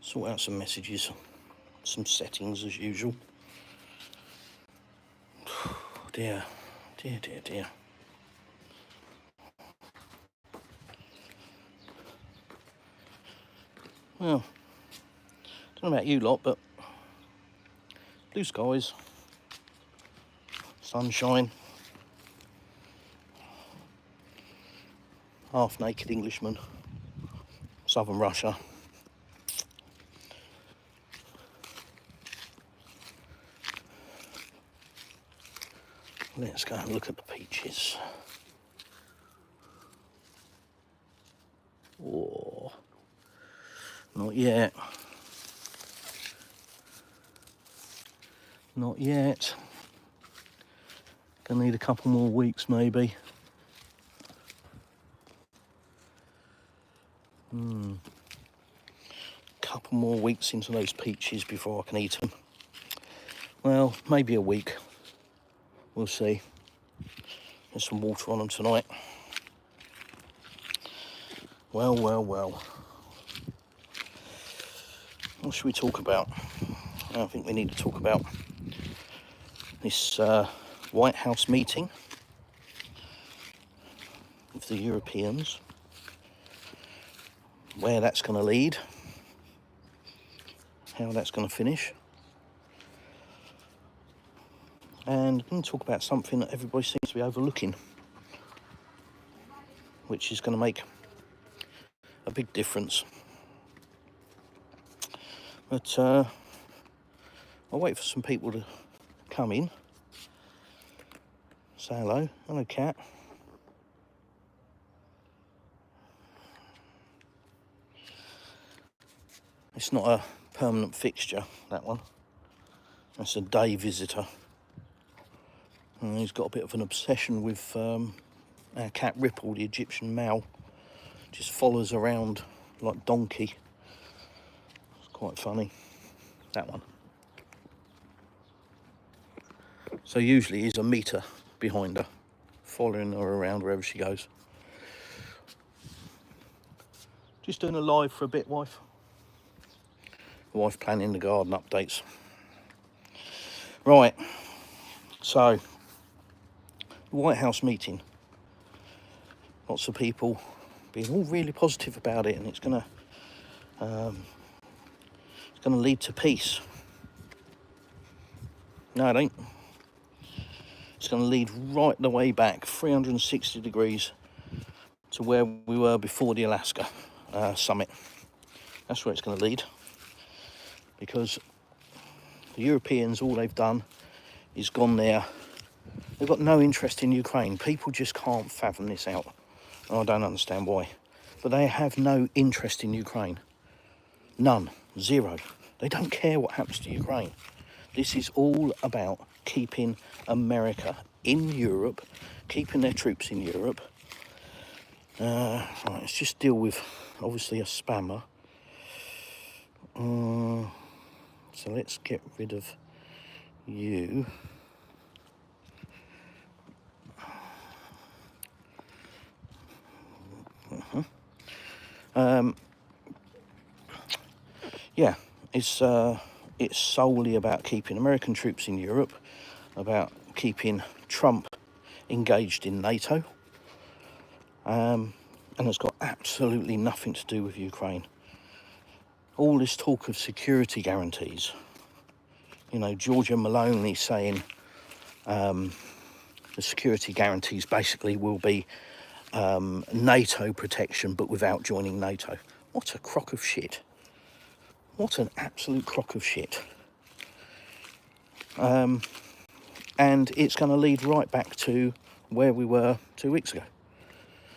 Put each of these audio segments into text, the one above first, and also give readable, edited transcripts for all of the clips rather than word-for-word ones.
Sort out some messages, some settings as usual. Dear. Well, don't know about you lot, but blue skies, sunshine, half-naked Englishman, southern Russia. Let's go and look at the peaches. Oh, not yet. Not yet. Gonna need a couple more weeks maybe. Couple more weeks into those peaches before I can eat them. Well, maybe a week. We'll see. There's some water on them tonight. Well. What should we talk about? I think we need to talk about this White House meeting with the Europeans, where that's going to lead, how that's going to finish, and I'm going to talk about something that everybody seems to be overlooking, which is going to make a big difference. But I'll wait for some people to come in. Say hello. Hello, cat. It's not a permanent fixture, that one. That's a day visitor. And he's got a bit of an obsession with our cat Ripple, the Egyptian Mal. Just follows around like donkey. It's quite funny, that one. So usually he's a metre behind her, following her around wherever she goes. Just doing a live for a bit, wife. Wife planning the garden updates. Right, so the White House meeting. Lots of people being all really positive about it, and it's gonna lead to peace. No, it ain't. It's going to lead right the way back 360 degrees to where we were before the Alaska summit. That's where it's going to lead, because the Europeans, all they've done is gone there. They've got no interest in Ukraine. People just can't fathom this out. I don't understand why. But they have no interest in Ukraine. None. Zero. They don't care what happens to Ukraine. This is all about keeping America in Europe, keeping their troops in Europe. Right, let's just deal with, obviously, a spammer. So let's get rid of you. Yeah, it's solely about keeping American troops in Europe, about keeping Trump engaged in NATO, and it's got absolutely nothing to do with Ukraine. All this talk of security guarantees, you know, Georgia Maloney saying the security guarantees basically will be NATO protection, but without joining NATO. What a crock of shit. What an absolute crock of shit. And it's going to lead right back to where we were 2 weeks ago.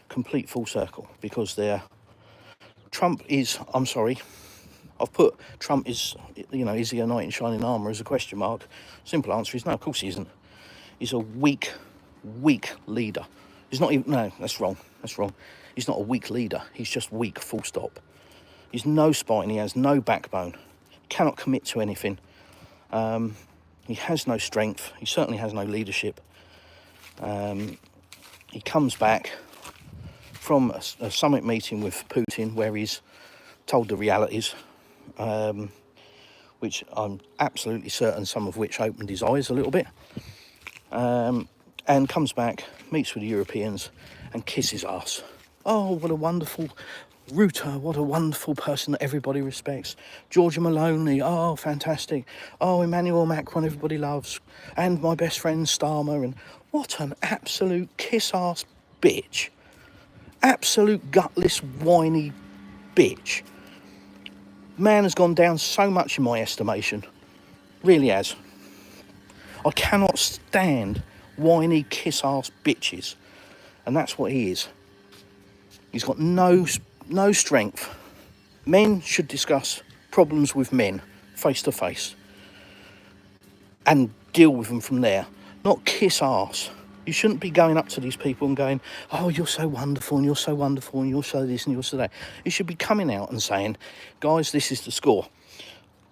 Complete full circle, because Trump is, I'm sorry, I've put Trump is, you know, is he a knight in shining armour as a question mark. Simple answer is no, of course he isn't. He's a weak leader. He's not even, no, that's wrong. He's not a weak leader. He's just weak, full stop. He's no spine, he has no backbone. Cannot commit to anything. He has no strength. He certainly has no leadership. He comes back from a summit meeting with Putin where he's told the realities. which I'm absolutely certain some of which opened his eyes a little bit, and comes back, meets with the Europeans and kisses ass. Oh, what a wonderful Ruta, what a wonderful person that everybody respects. Giorgia Meloni, oh, fantastic. Oh, Emmanuel Macron, everybody loves. And my best friend Starmer. And what an absolute kiss-ass bitch. Absolute gutless, whiny bitch. Man has gone down so much in my estimation. Really has. I cannot stand whiny, kiss-ass bitches. And that's what he is. He's got no strength. Men should discuss problems with men face to face and deal with them from there, not kiss arse. You shouldn't be going up to these people and going, oh, you're so wonderful and you're so wonderful and you're so this and you're so that. You should be coming out and saying, guys, this is the score.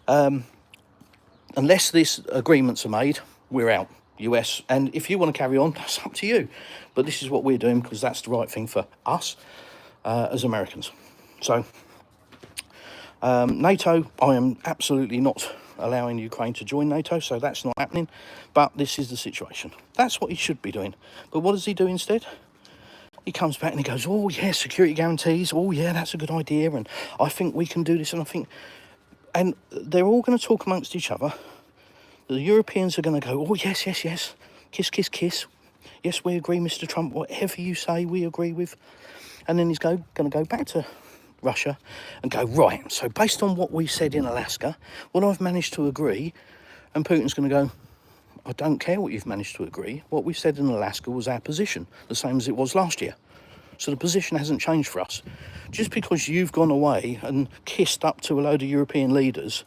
Unless these agreements are made, we're out. US, and if you want to carry on, that's up to you. But this is what we're doing because that's the right thing for us as Americans. So, NATO, I am absolutely not allowing Ukraine to join NATO, so that's not happening. But this is the situation. That's what he should be doing. But what does he do instead? He comes back and he goes, oh, yeah, security guarantees. Oh, yeah, that's a good idea. And I think we can do this. And I think... And they're all going to talk amongst each other. The Europeans are going to go, oh, yes, yes, yes. Kiss, kiss, kiss. Yes, we agree, Mr. Trump. Whatever you say, we agree with. And then he's going to go back to Russia and go, right, so based on what we said in Alaska, what I've managed to agree, and Putin's going to go, I don't care what you've managed to agree. What we said in Alaska was our position, the same as it was last year. So the position hasn't changed for us. Just because you've gone away and kissed up to a load of European leaders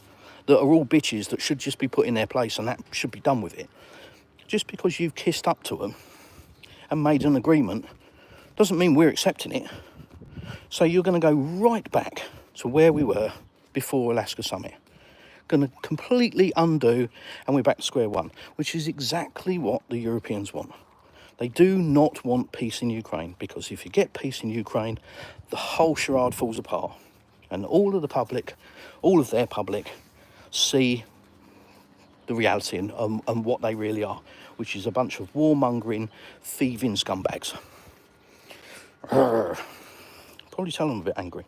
that are all bitches that should just be put in their place and that should be done with it. Just because you've kissed up to them and made an agreement doesn't mean we're accepting it. So you're going to go right back to where we were before Alaska Summit. Going to completely undo, and we're back to square one, which is exactly what the Europeans want. They do not want peace in Ukraine, because if you get peace in Ukraine, the whole charade falls apart. And all of the public, all of their public, see the reality and what they really are, which is a bunch of warmongering, thieving scumbags. Probably tell them I'm a bit angry.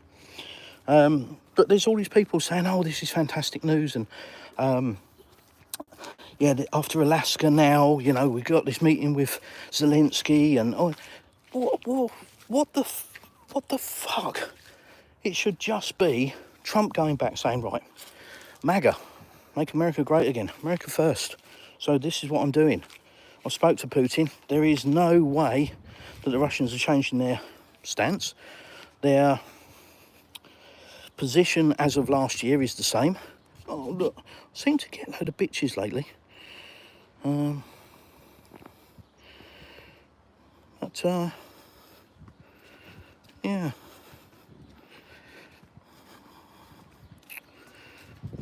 But there's all these people saying, oh, this is fantastic news. And after Alaska now, you know, we got this meeting with Zelensky and what the fuck? It should just be Trump going back saying, right, MAGA, make America great again, America first. So this is what I'm doing. I spoke to Putin. There is no way that the Russians are changing their stance. Their position as of last year is the same. Oh, look, I seem to get a load of bitches lately. Yeah.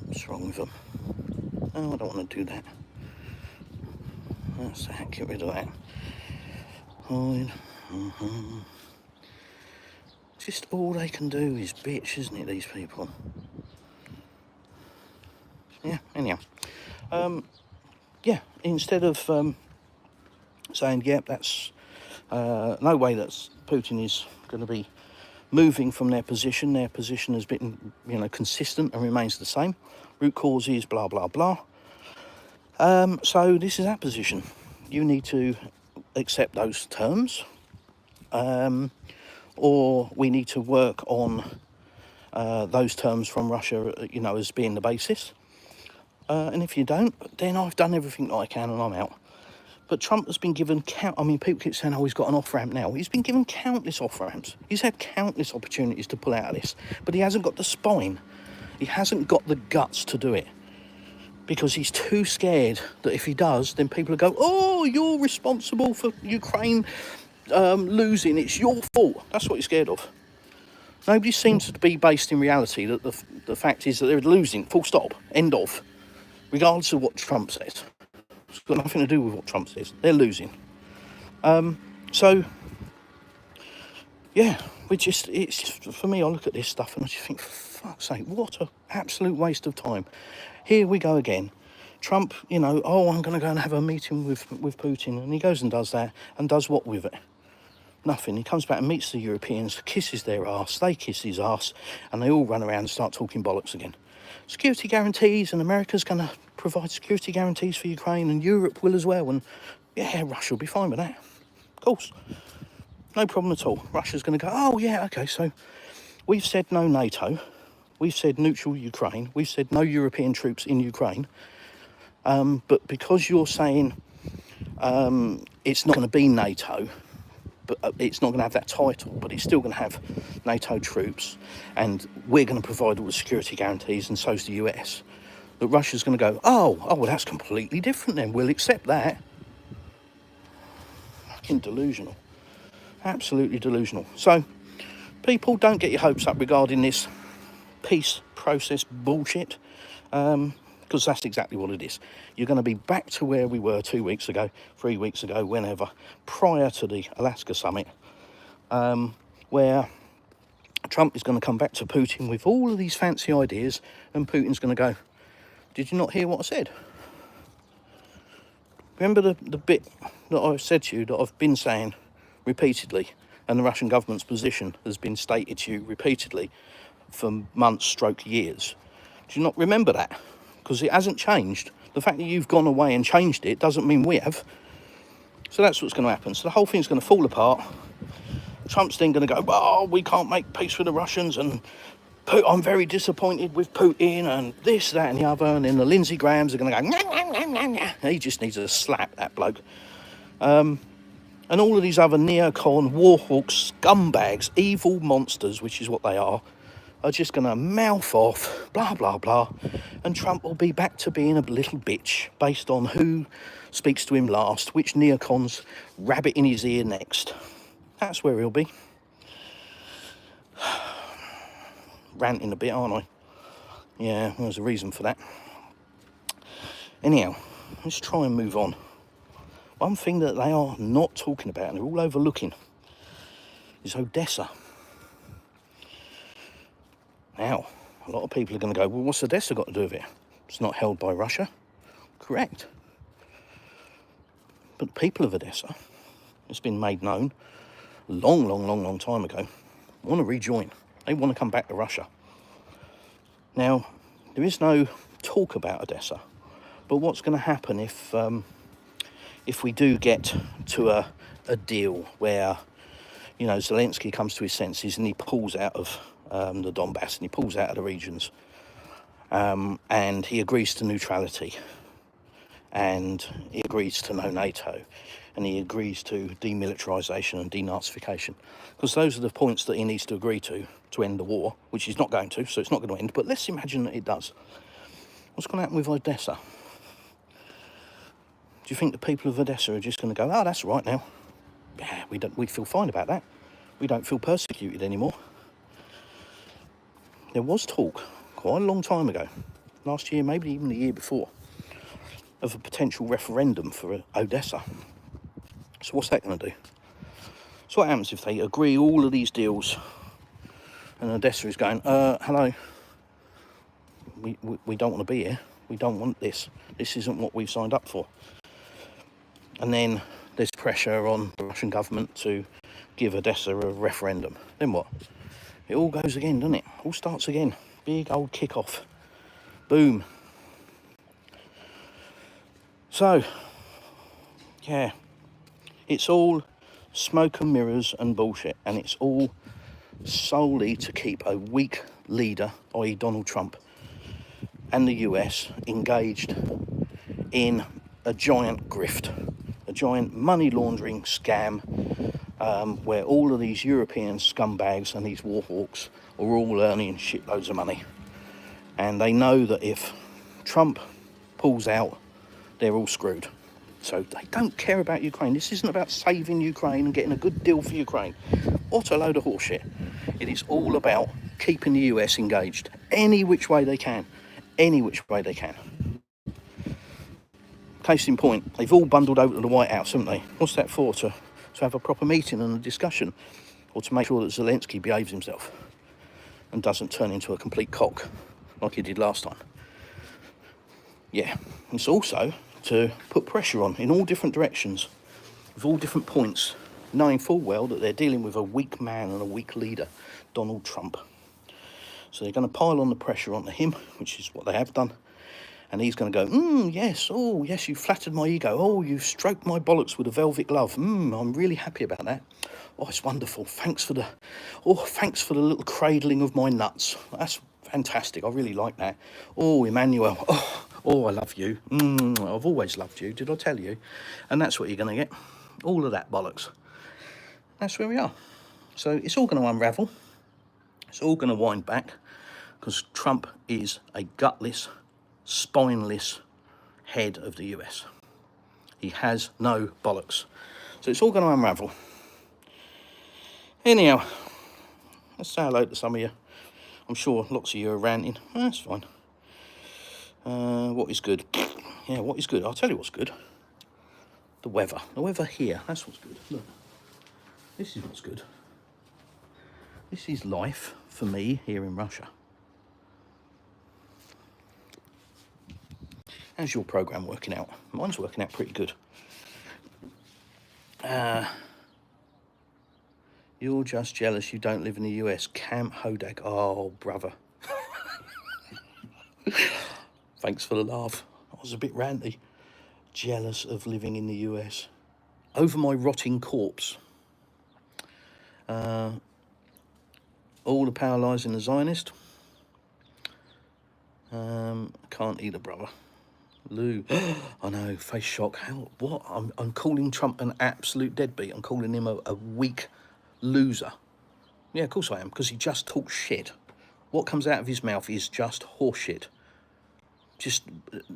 What's wrong with them? Oh, I don't want to do that. That's that. Get rid of that. Just all they can do is bitch, isn't it, these people? Yeah, anyhow. Instead of saying, yep, that's no way that Putin is going to be moving from their position. Their position has been, consistent and remains the same. Root causes, blah, blah, blah. So this is our position. You need to accept those terms, or we need to work on those terms from Russia, as being the basis. And if you don't, then I've done everything that I can and I'm out. But Trump has been given people keep saying, oh, he's got an off-ramp now. He's been given countless off-ramps. He's had countless opportunities to pull out of this, but he hasn't got the spine. He hasn't got the guts to do it, because he's too scared that if he does, then people will go, oh, you're responsible for Ukraine losing. It's your fault. That's what he's scared of. Nobody seems to be based in reality that the fact is that they're losing, full stop, end of, regardless of what Trump says. It's got nothing to do with what Trump says. They're losing. It's just, for me, I look at this stuff and I just think, for fuck's sake, what an absolute waste of time. Here we go again. Trump, you know, oh, I'm going to go and have a meeting with Putin. And he goes and does that, and does what with it? Nothing. He comes back and meets the Europeans, kisses their arse, they kiss his arse, and they all run around and start talking bollocks again. Security guarantees, and America's going to provide security guarantees for Ukraine, and Europe will as well. And yeah, Russia will be fine with that. Of course. No problem at all. Russia's going to go, oh yeah, okay, so we've said no NATO. We've said neutral Ukraine. We've said no European troops in Ukraine. But because you're saying it's not going to be NATO, but it's not going to have that title, but it's still going to have NATO troops, and we're going to provide all the security guarantees, and so's the US, that Russia's going to go, oh, well, that's completely different then. We'll accept that. Fucking delusional. Absolutely delusional. So, people, don't get your hopes up regarding this peace process bullshit, because that's exactly what it is. You're going to be back to where we were 2 weeks ago, 3 weeks ago, whenever, prior to the Alaska summit, where Trump is going to come back to Putin with all of these fancy ideas, and Putin's going to go, did you not hear what I said? Remember the bit that I've said to you, that I've been saying repeatedly, and the Russian government's position has been stated to you repeatedly for months stroke years? Do you not remember that? Because it hasn't changed. The fact that you've gone away and changed it doesn't mean we have. So that's what's going to happen. So the whole thing's going to fall apart. Trump's then going to go, oh, we can't make peace with the Russians, and I'm very disappointed with Putin, and this, that and the other. And then the Lindsey Grahams are going to go, nah, nah, nah, nah, nah. He just needs to slap that bloke. And all of these other neocon, warhawks, scumbags, evil monsters, which is what they are just going to mouth off, blah, blah, blah, and Trump will be back to being a little bitch based on who speaks to him last, which neocons rabbit in his ear next. That's where he'll be. Ranting a bit, aren't I? Yeah, there's a reason for that. Anyhow, let's try and move on. One thing that they are not talking about, and they're all overlooking, is Odessa. Now, a lot of people are going to go, well, what's Odessa got to do with it? It's not held by Russia. Correct. But the people of Odessa, it's been made known a long time ago, want to rejoin. They want to come back to Russia. Now, there is no talk about Odessa, but what's going to happen if we do get to a deal where, you know, Zelensky comes to his senses and he pulls out of the Donbass, and he pulls out of the regions, and he agrees to neutrality, and he agrees to no NATO, and he agrees to demilitarisation and denazification, because those are the points that he needs to agree to end the war, which he's not going to, so it's not going to end, but let's imagine that it does. What's going to happen with Odessa? Do you think the people of Odessa are just going to go, oh, that's right now, yeah, we feel fine about that, we don't feel persecuted anymore? There was talk quite a long time ago, last year, maybe even the year before, of a potential referendum for Odessa. So what's that going to do? So what happens if they agree all of these deals and Odessa is going, hello, we don't want to be here, we don't want this isn't what we've signed up for. And then there's pressure on the Russian government to give Odessa a referendum. Then what? It all goes again, doesn't it? All starts again. Big old kick-off. Boom. So, yeah, it's all smoke and mirrors and bullshit, and it's all solely to keep a weak leader, i.e. Donald Trump, and the US engaged in a giant grift, a giant money laundering scam, where all of these European scumbags and these warhawks are all earning shitloads of money. And they know that if Trump pulls out, they're all screwed. So they don't care about Ukraine. This isn't about saving Ukraine and getting a good deal for Ukraine. What a load of horseshit. It is all about keeping the US engaged any which way they can. Any which way they can. Case in point, they've all bundled over to the White House, haven't they? What's that for? To have a proper meeting and a discussion, or to make sure that Zelensky behaves himself? and doesn't turn into a complete cock like he did last time. Yeah, it's also to put pressure on in all different directions, with all different points, knowing full well that they're dealing with a weak man and a weak leader, Donald Trump. So they're going to pile on the pressure onto him, which is what they have done. And he's going to go, yes, oh, yes, you flattered my ego. Oh, you stroked my bollocks with a velvet glove. I'm really happy about that. Oh, it's wonderful. Thanks for the little cradling of my nuts. That's fantastic. I really like that. Oh, Emmanuel. Oh, I love you. I've always loved you. Did I tell you? And that's what you're going to get. All of that bollocks. That's where we are. So it's all going to unravel. It's all going to wind back, because Trump is a gutless, spineless head of the US. He has no bollocks. So it's all going to unravel. Anyhow, let's say hello to some of you. I'm sure lots of you are ranting. That's fine. What is good? Yeah, what is good? I'll tell you what's good. The weather. The weather here. That's what's good. Look. This is what's good. This is life for me here in Russia. How's your program working out? Mine's working out pretty good. You're just jealous you don't live in the US. Camp Hodag. Oh, brother. Thanks for the laugh. I was a bit ranty. Jealous of living in the US. Over my rotting corpse. All the power lies in the Zionist. Can't either, brother. Lou. I know, face shock. How? What? I'm calling Trump an absolute deadbeat. I'm calling him a weak loser. Yeah, of course I am, because he just talks shit. What comes out of his mouth is just horseshit. Just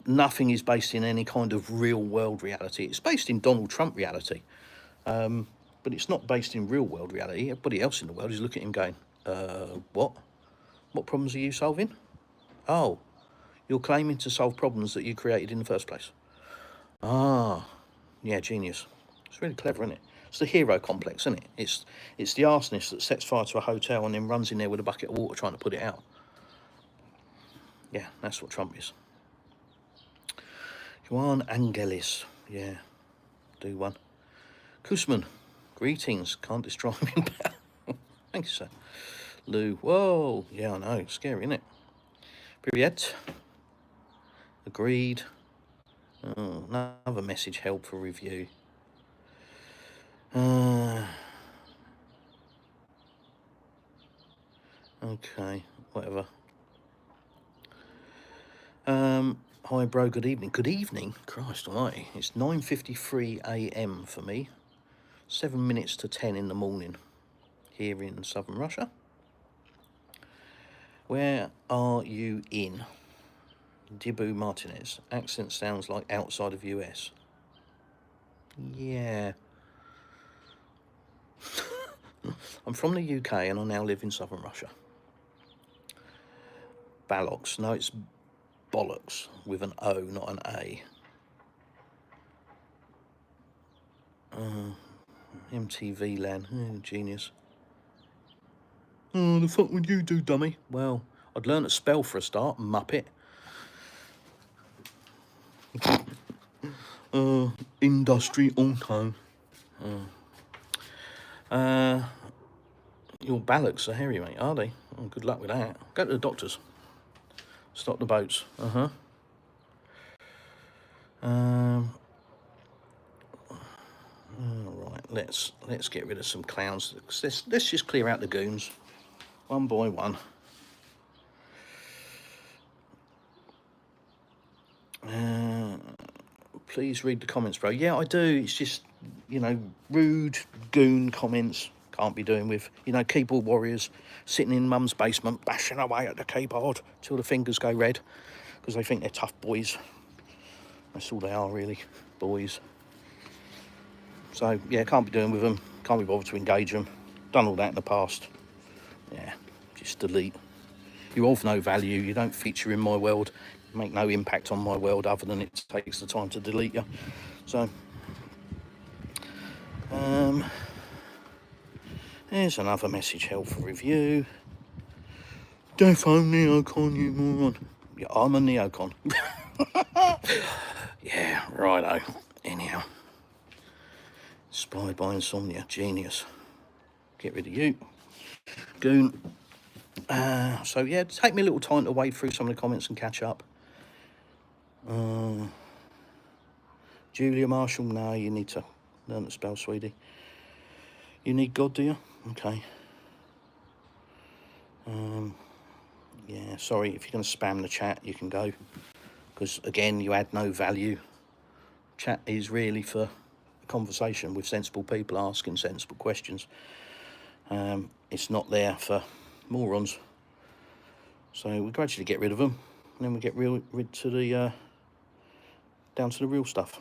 nothing is based in any kind of real world reality. It's based in Donald Trump reality. But it's not based in real world reality. Everybody else in the world is looking at him going, what? What problems are you solving? Oh, you're claiming to solve problems that you created in the first place. Ah, yeah, genius. It's really clever, isn't it? It's the hero complex, isn't it? It's the arsonist that sets fire to a hotel and then runs in there with a bucket of water trying to put it out. Yeah, that's what Trump is. Juan Angelis. Yeah, do one. Kusman. Greetings. Can't destroy me in battle. Thank you, sir. Lou. Whoa. Yeah, I know. Scary, isn't it? Privyet. Agreed. Oh, another message held for review. Okay, whatever. Hi, bro. Good evening. Good evening. Christ almighty. It's 9:53 a.m. for me. 7 minutes to 10 in the morning here in southern Russia. Where are you in? Dibu Martinez. Accent sounds like outside of US. Yeah. I'm from the UK and I now live in southern Russia. Balox. No, it's bollocks with an O, not an A. MTV land. Oh, genius. Oh, the fuck would you do, dummy? Well, I'd learn to spell for a start, muppet. Industry auto. Your ballocks are hairy, mate, are they? Oh, good luck with that. Go to the doctors. Stop the boats. All right, let's get rid of some clowns. Let's just clear out the goons, one by one. Please read the comments, bro. Yeah, I do. It's just, you know, rude goon comments. Can't be doing with, you know, keyboard warriors sitting in mum's basement bashing away at the keyboard till the fingers go red because they think they're tough boys. That's all they are, really, boys. So, yeah, can't be doing with them. Can't be bothered to engage them. Done all that in the past. Yeah, just delete. You're of no value. You don't feature in my world. You make no impact on my world other than it takes the time to delete you. So, there's another message held for review. Defo neocon, you moron. Yeah, I'm a neocon. Yeah, righto. Anyhow. Inspired by insomnia. Genius. Get rid of you. Goon. So yeah, take me a little time to wade through some of the comments and catch up. Julia Marshall, no, you need to learn to spell, sweetie. You need God, do you? Okay. Yeah, sorry, if you're going to spam the chat, you can go. Because, again, you add no value. Chat is really for a conversation with sensible people asking sensible questions. It's not there for morons. So we gradually get rid of them. And then we get rid to the down to the real stuff.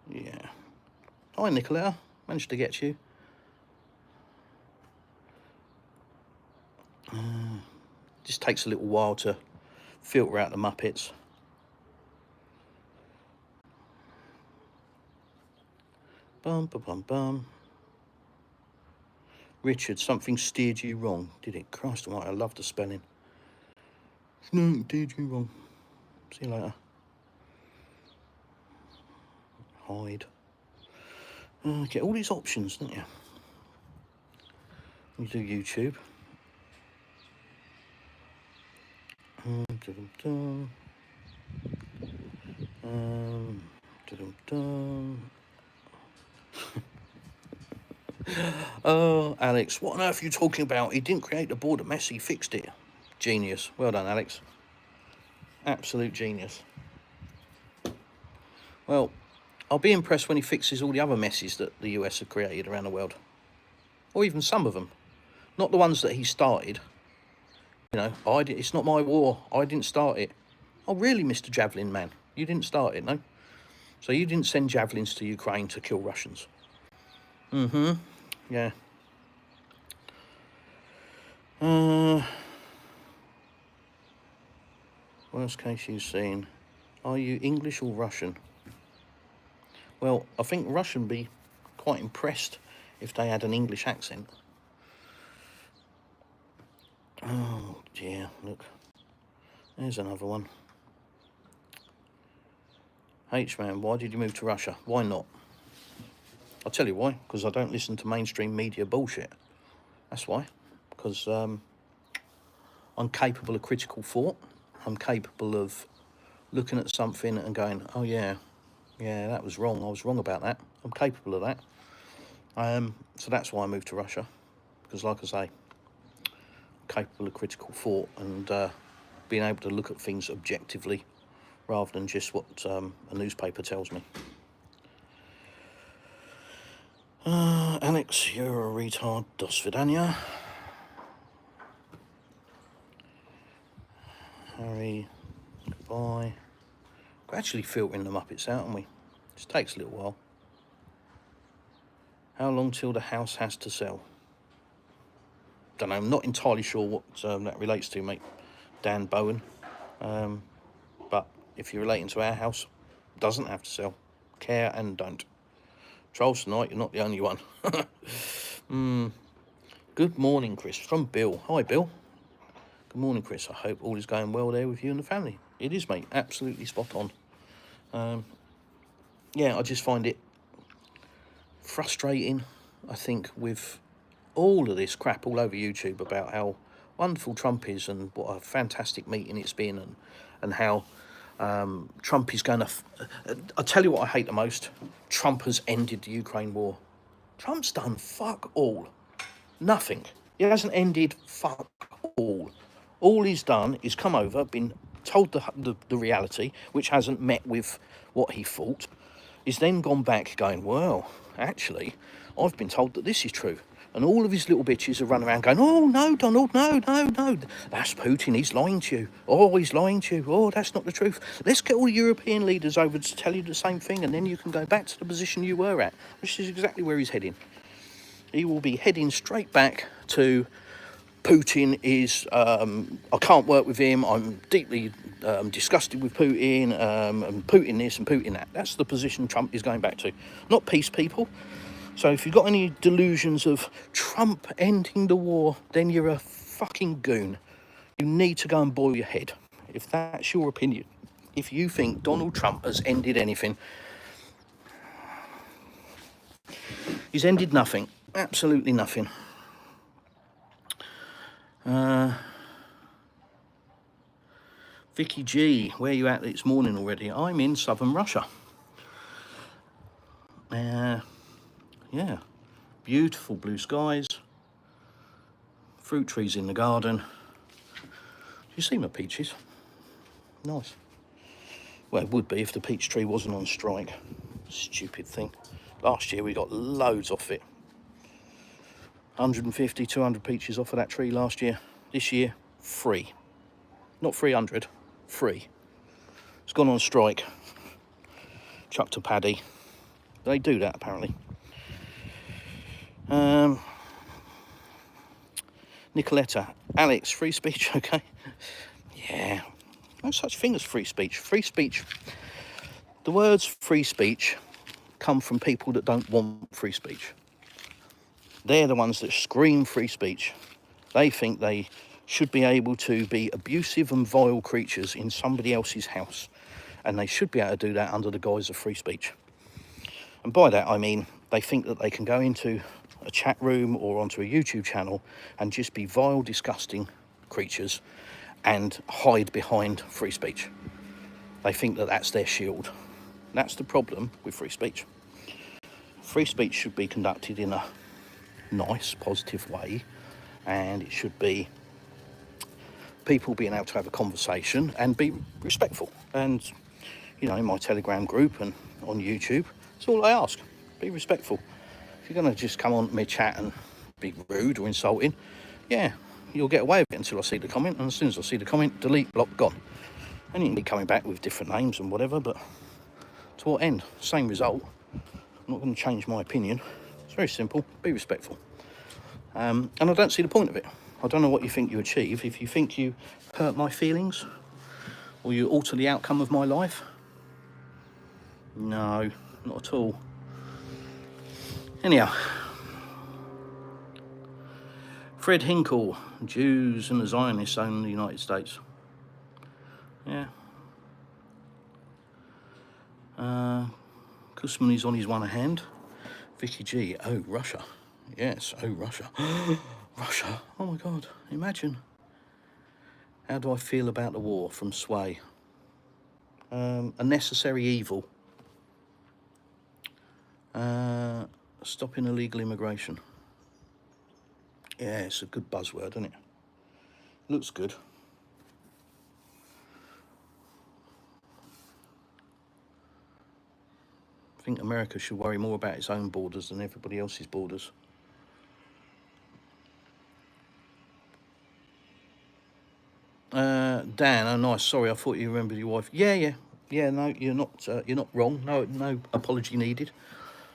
Yeah. Hi, Nicola. Managed to get you. Just takes a little while to filter out the Muppets. Bum, bum, bum, bum. Richard, something steered you wrong, did it? Christ almighty, I love the spelling. No, it steered you wrong. See you later. Hide. Get all these options, don't you? You do YouTube. Oh, Alex, what on earth are you talking about? He didn't create the border mess, he fixed it. Genius. Well done, Alex. Absolute genius. Well, I'll be impressed when he fixes all the other messes that the US have created around the world. Or even some of them. Not the ones that he started. You know, it's not my war. I didn't start it. Oh, really, Mr. Javelin Man? You didn't start it, no? So you didn't send javelins to Ukraine to kill Russians? Yeah. Worst case you've seen. Are you English or Russian? Well, I think Russian would be quite impressed if they had an English accent. Oh dear, look. There's another one. H-Man, why did you move to Russia? Why not? I'll tell you why. Because I don't listen to mainstream media bullshit. That's why. Because I'm capable of critical thought. I'm capable of looking at something and going, oh yeah, that was wrong. I was wrong about that. I'm capable of that. So that's why I moved to Russia. Because like I say, I'm capable of critical thought and being able to look at things objectively rather than just what a newspaper tells me. Alex, you're a retard. Do svidaniya. Harry, goodbye. We're actually filtering the Muppets out, aren't we? Just takes a little while. How long till the house has to sell? Don't know, I'm not entirely sure what that relates to, mate. Dan Bowen. But if you're relating to our house, doesn't have to sell. Care and don't. Trolls tonight, you're not the only one. Good morning, Chris, from Bill. Hi, Bill. Good morning, Chris. I hope all is going well there with you and the family. It is, mate. Absolutely spot on. Yeah, I just find it frustrating, I think, with all of this crap all over YouTube about how wonderful Trump is and what a fantastic meeting it's been and how Trump is going to... I'll tell you what I hate the most. Trump has ended the Ukraine war. Trump's done fuck all. Nothing. He hasn't ended fuck all. All he's done is come over, been told the reality, which hasn't met with what he thought. He's then gone back going, well, actually, I've been told that this is true. And all of his little bitches are running around going, oh, no, Donald, no. That's Putin, he's lying to you. Oh, he's lying to you. Oh, that's not the truth. Let's get all the European leaders over to tell you the same thing, and then you can go back to the position you were at, which is exactly where he's heading. He will be heading straight back to Putin is, I can't work with him, I'm deeply disgusted with Putin, and Putin this and Putin that. That's the position Trump is going back to, not peace, people. So if you've got any delusions of Trump ending the war, then you're a fucking goon. You need to go and boil your head, if that's your opinion. If you think Donald Trump has ended anything, he's ended nothing, absolutely nothing. Vicky G, where are you at this morning already? I'm in southern Russia. Yeah, beautiful blue skies, fruit trees in the garden. You see my peaches? Nice. Well, it would be if the peach tree wasn't on strike. Stupid thing. Last year we got loads off it. 150, 200 peaches off of that tree last year. This year, free. Not 300, free. It's gone on strike. Chucked a paddy. They do that, apparently. Nicoletta, Alex, free speech, okay? Yeah, no such thing as free speech. Free speech, the words free speech come from people that don't want free speech. They're the ones that scream free speech. They think they should be able to be abusive and vile creatures in somebody else's house, and they should be able to do that under the guise of free speech. And by that I mean they think that they can go into a chat room or onto a YouTube channel and just be vile, disgusting creatures and hide behind free speech. They think that that's their shield. That's the problem with free speech. Free speech should be conducted in a nice, positive way, and it should be people being able to have a conversation and be respectful. And, you know, in my Telegram group and on YouTube, that's all I ask. Be respectful. If you're going to just come on to me chat and be rude or insulting, yeah, you'll get away with it until I see the comment, and as soon as I see the comment, delete, block, gone. And you can be coming back with different names and whatever, but to what end? Same result. I'm not going to change my opinion. It's very simple. Be respectful. And I don't see the point of it. I don't know what you think you achieve. If you think you hurt my feelings or you alter the outcome of my life, no, not at all. Anyhow, Fred Hinkle, Jews and the Zionists own the United States. Yeah. Kussman is on his one hand. Vicky G, oh, Russia. Yes, oh, Russia. Russia, oh my God, imagine. How do I feel about the war? From Sway. A necessary evil. Stopping illegal immigration. Yeah, it's a good buzzword, isn't it? Looks good. I think America should worry more about its own borders than everybody else's borders. Dan, oh nice. Sorry, I thought you remembered your wife. Yeah. No, you're not wrong. No apology needed.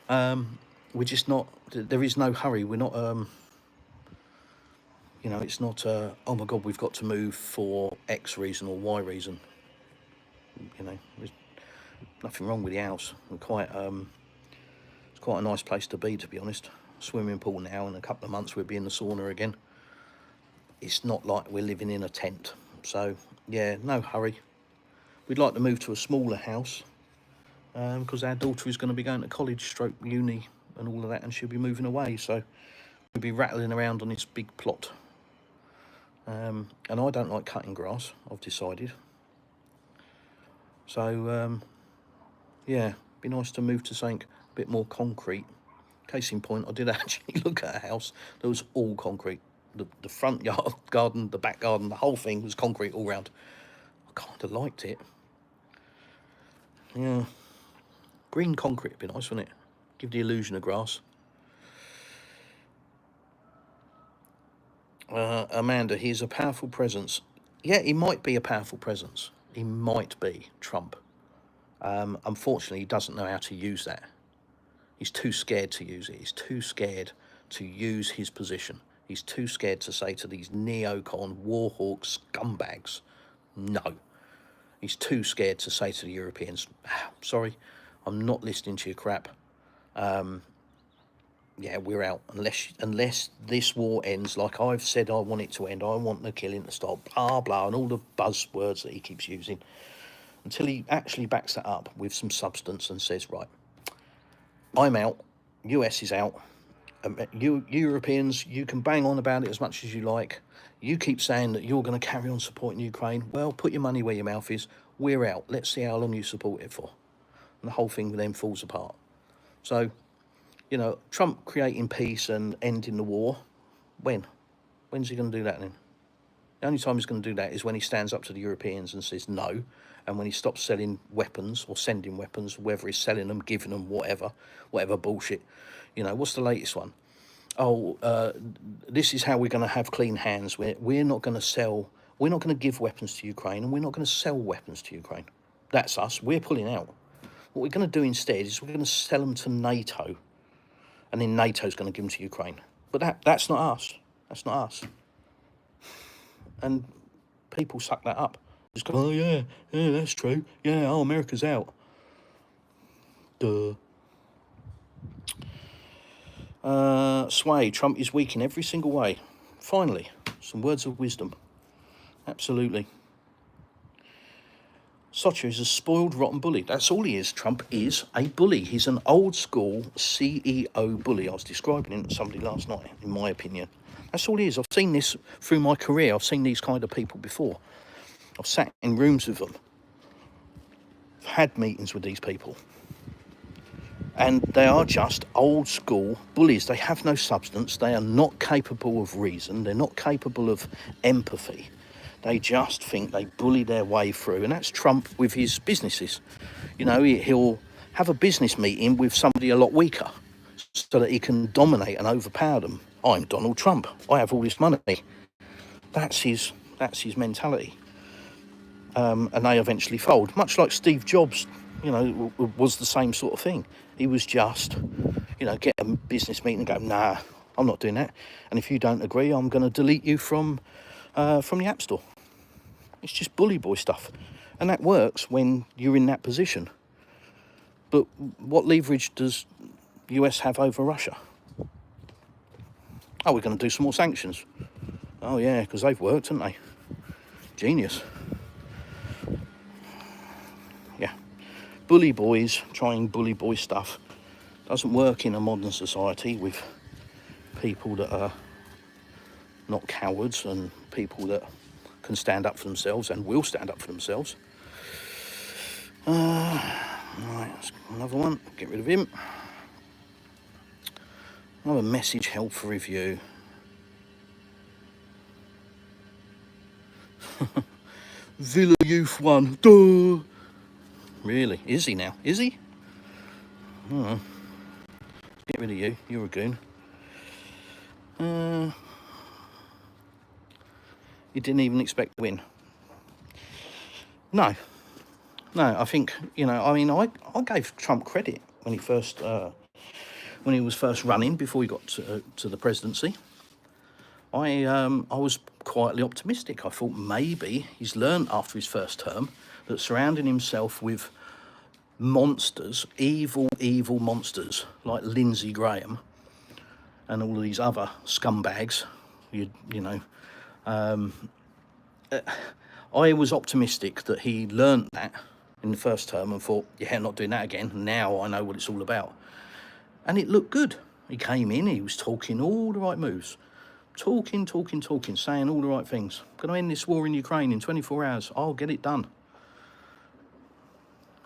We're just not. There is no hurry. We're not. You know, it's not. Oh my God, we've got to move for X reason or Y reason. You know, there's nothing wrong with the house. We're quite. It's quite a nice place to be be honest. Swimming pool now. In a couple of months, we'll be in the sauna again. It's not like we're living in a tent. So yeah, no hurry. We'd like to move to a smaller house because our daughter is going to be going to college, stroke uni and all of that, and she'll be moving away. So we'll be rattling around on this big plot. And I don't like cutting grass, I've decided. So yeah, be nice to move to something a bit more concrete. Case in point, I did actually look at a house that was all concrete. The front yard, garden, the back garden, the whole thing was concrete all round. I kind of liked it. Yeah. Green concrete would be nice, wouldn't it? Give the illusion of grass. Amanda, he's a powerful presence. Yeah, he might be a powerful presence. He might be Trump. Unfortunately, he doesn't know how to use that. He's too scared to use it. He's too scared to use his position. He's too scared to say to these neocon, warhawk scumbags, no. He's too scared to say to the Europeans, sorry, I'm not listening to your crap. Yeah, we're out. Unless this war ends like I've said I want it to end. I want the killing to stop, blah, blah, and all the buzzwords that he keeps using. Until he actually backs that up with some substance and says, right, I'm out, US is out. You Europeans, you can bang on about it as much as you like. You keep saying that you're going to carry on supporting Ukraine. Well, put your money where your mouth is. We're out. Let's see how long you support it for. And the whole thing then falls apart. So, you know, Trump creating peace and ending the war, when? When's he going to do that then? The only time he's going to do that is when he stands up to the Europeans and says no, and when he stops selling weapons or sending weapons, whether he's selling them, giving them, whatever bullshit. You know, what's the latest one? Oh, this is how we're going to have clean hands. We're not going to sell, we're not going to give weapons to Ukraine, and we're not going to sell weapons to Ukraine. That's us. We're pulling out. What we're going to do instead is we're going to sell them to NATO, and then NATO's going to give them to Ukraine. But that's not us. That's not us. And people suck that up. Just go, oh yeah, that's true. Yeah, oh, America's out. Duh. Sway, Trump is weak in every single way. Finally, some words of wisdom. Absolutely. Socha is a spoiled, rotten bully. That's all he is. Trump is a bully. He's an old school CEO bully. I was describing him to somebody last night, in my opinion. That's all he is. I've seen this through my career. I've seen these kind of people before. I've sat in rooms with them. I've had meetings with these people. And they are just old school bullies. They have no substance. They are not capable of reason. They're not capable of empathy. They just think they bully their way through. And that's Trump with his businesses. You know, he'll have a business meeting with somebody a lot weaker so that he can dominate and overpower them. I'm Donald Trump. I have all this money. That's his mentality. And they eventually fold. Much like Steve Jobs, you know, was the same sort of thing. He was just, you know, get a business meeting and go, nah, I'm not doing that. And if you don't agree, I'm going to delete you from the App Store. It's just bully boy stuff. And that works when you're in that position. But what leverage does the US have over Russia? Oh, we're going to do some more sanctions. Oh, yeah, because they've worked, haven't they? Genius. Yeah. Bully boys trying bully boy stuff doesn't work in a modern society with people that are not cowards and people that can stand up for themselves and will stand up for themselves. Right, that's another one. Get rid of him. Another message held for review. Villa Youth 1. Duh. Really? Is he now? Is he? Oh. Get rid of you. You're a goon. He didn't even expect to win. No, I think, you know, I mean, I gave Trump credit when he was first running before he got to the presidency. I was quietly optimistic. I thought maybe he's learned after his first term that surrounding himself with monsters, evil monsters like Lindsey Graham and all of these other scumbags, you know, I was optimistic that he learnt that in the first term and thought, yeah, not doing that again. Now I know what it's all about. And it looked good. He came in, he was talking all the right moves. Talking, saying all the right things. Going to end this war in Ukraine in 24 hours. I'll get it done.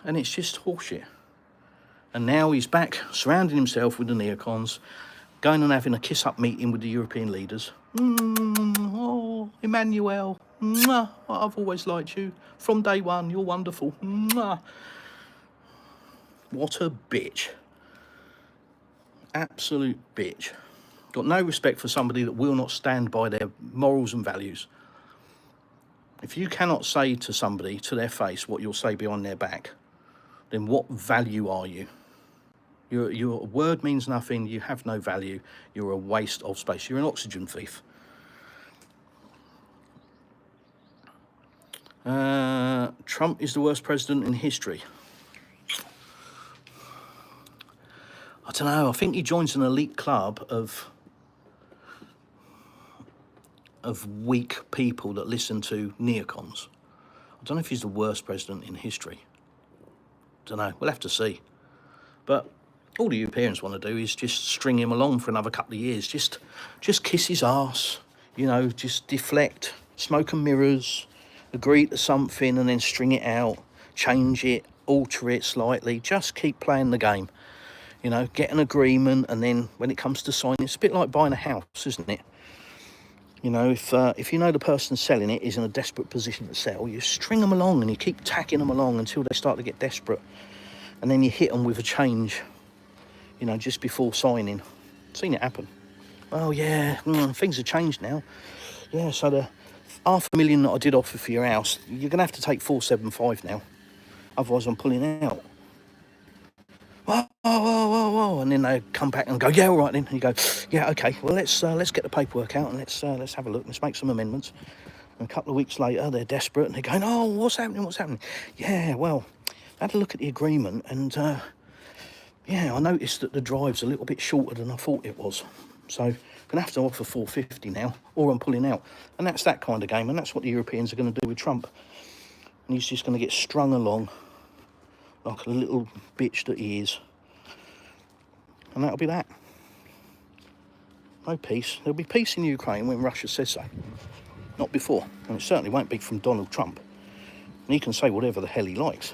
And it's just horseshit. And now he's back surrounding himself with the neocons, going and having a kiss-up meeting with the European leaders. Oh, Emmanuel, I've always liked you. From day one, you're wonderful. What a bitch. Absolute bitch. Got no respect for somebody that will not stand by their morals and values. If you cannot say to somebody to their face what you'll say behind their back, then what value are you? Your word means nothing. You have no value. You're a waste of space. You're an oxygen thief. Trump is the worst president in history. I don't know. I think he joins an elite club of weak people that listen to neocons. I don't know if he's the worst president in history. Don't know. We'll have to see. But all the Europeans want to do is just string him along for another couple of years. Just kiss his arse. You know, just deflect, smoke and mirrors, agree to something and then string it out, change it, alter it slightly. Just keep playing the game. You know, get an agreement, and then when it comes to signing, it's a bit like buying a house, isn't it? You know, if you know the person selling it is in a desperate position to sell, you string them along and you keep tacking them along until they start to get desperate. And then you hit them with a change, you know, just before signing. I've seen it happen. Oh, yeah, things have changed now. Yeah, so the $500,000 that I did offer for your house, you're going to have to take 475 now. Otherwise, I'm pulling out. Whoa, and then they come back and go, yeah, all right then. And you go, yeah, okay, well, let's get the paperwork out and let's have a look. Let's make some amendments. And a couple of weeks later, they're desperate and they're going, oh, what's happening? Yeah, well, I had a look at the agreement and, yeah, I noticed that the drive's a little bit shorter than I thought it was. So I'm going to have to offer 450 now, or I'm pulling out. And that's that kind of game, and that's what the Europeans are going to do with Trump. And he's just going to get strung along like a little bitch that he is. And that'll be that. No peace. There'll be peace in Ukraine when Russia says so. Not before. And it certainly won't be from Donald Trump. And he can say whatever the hell he likes.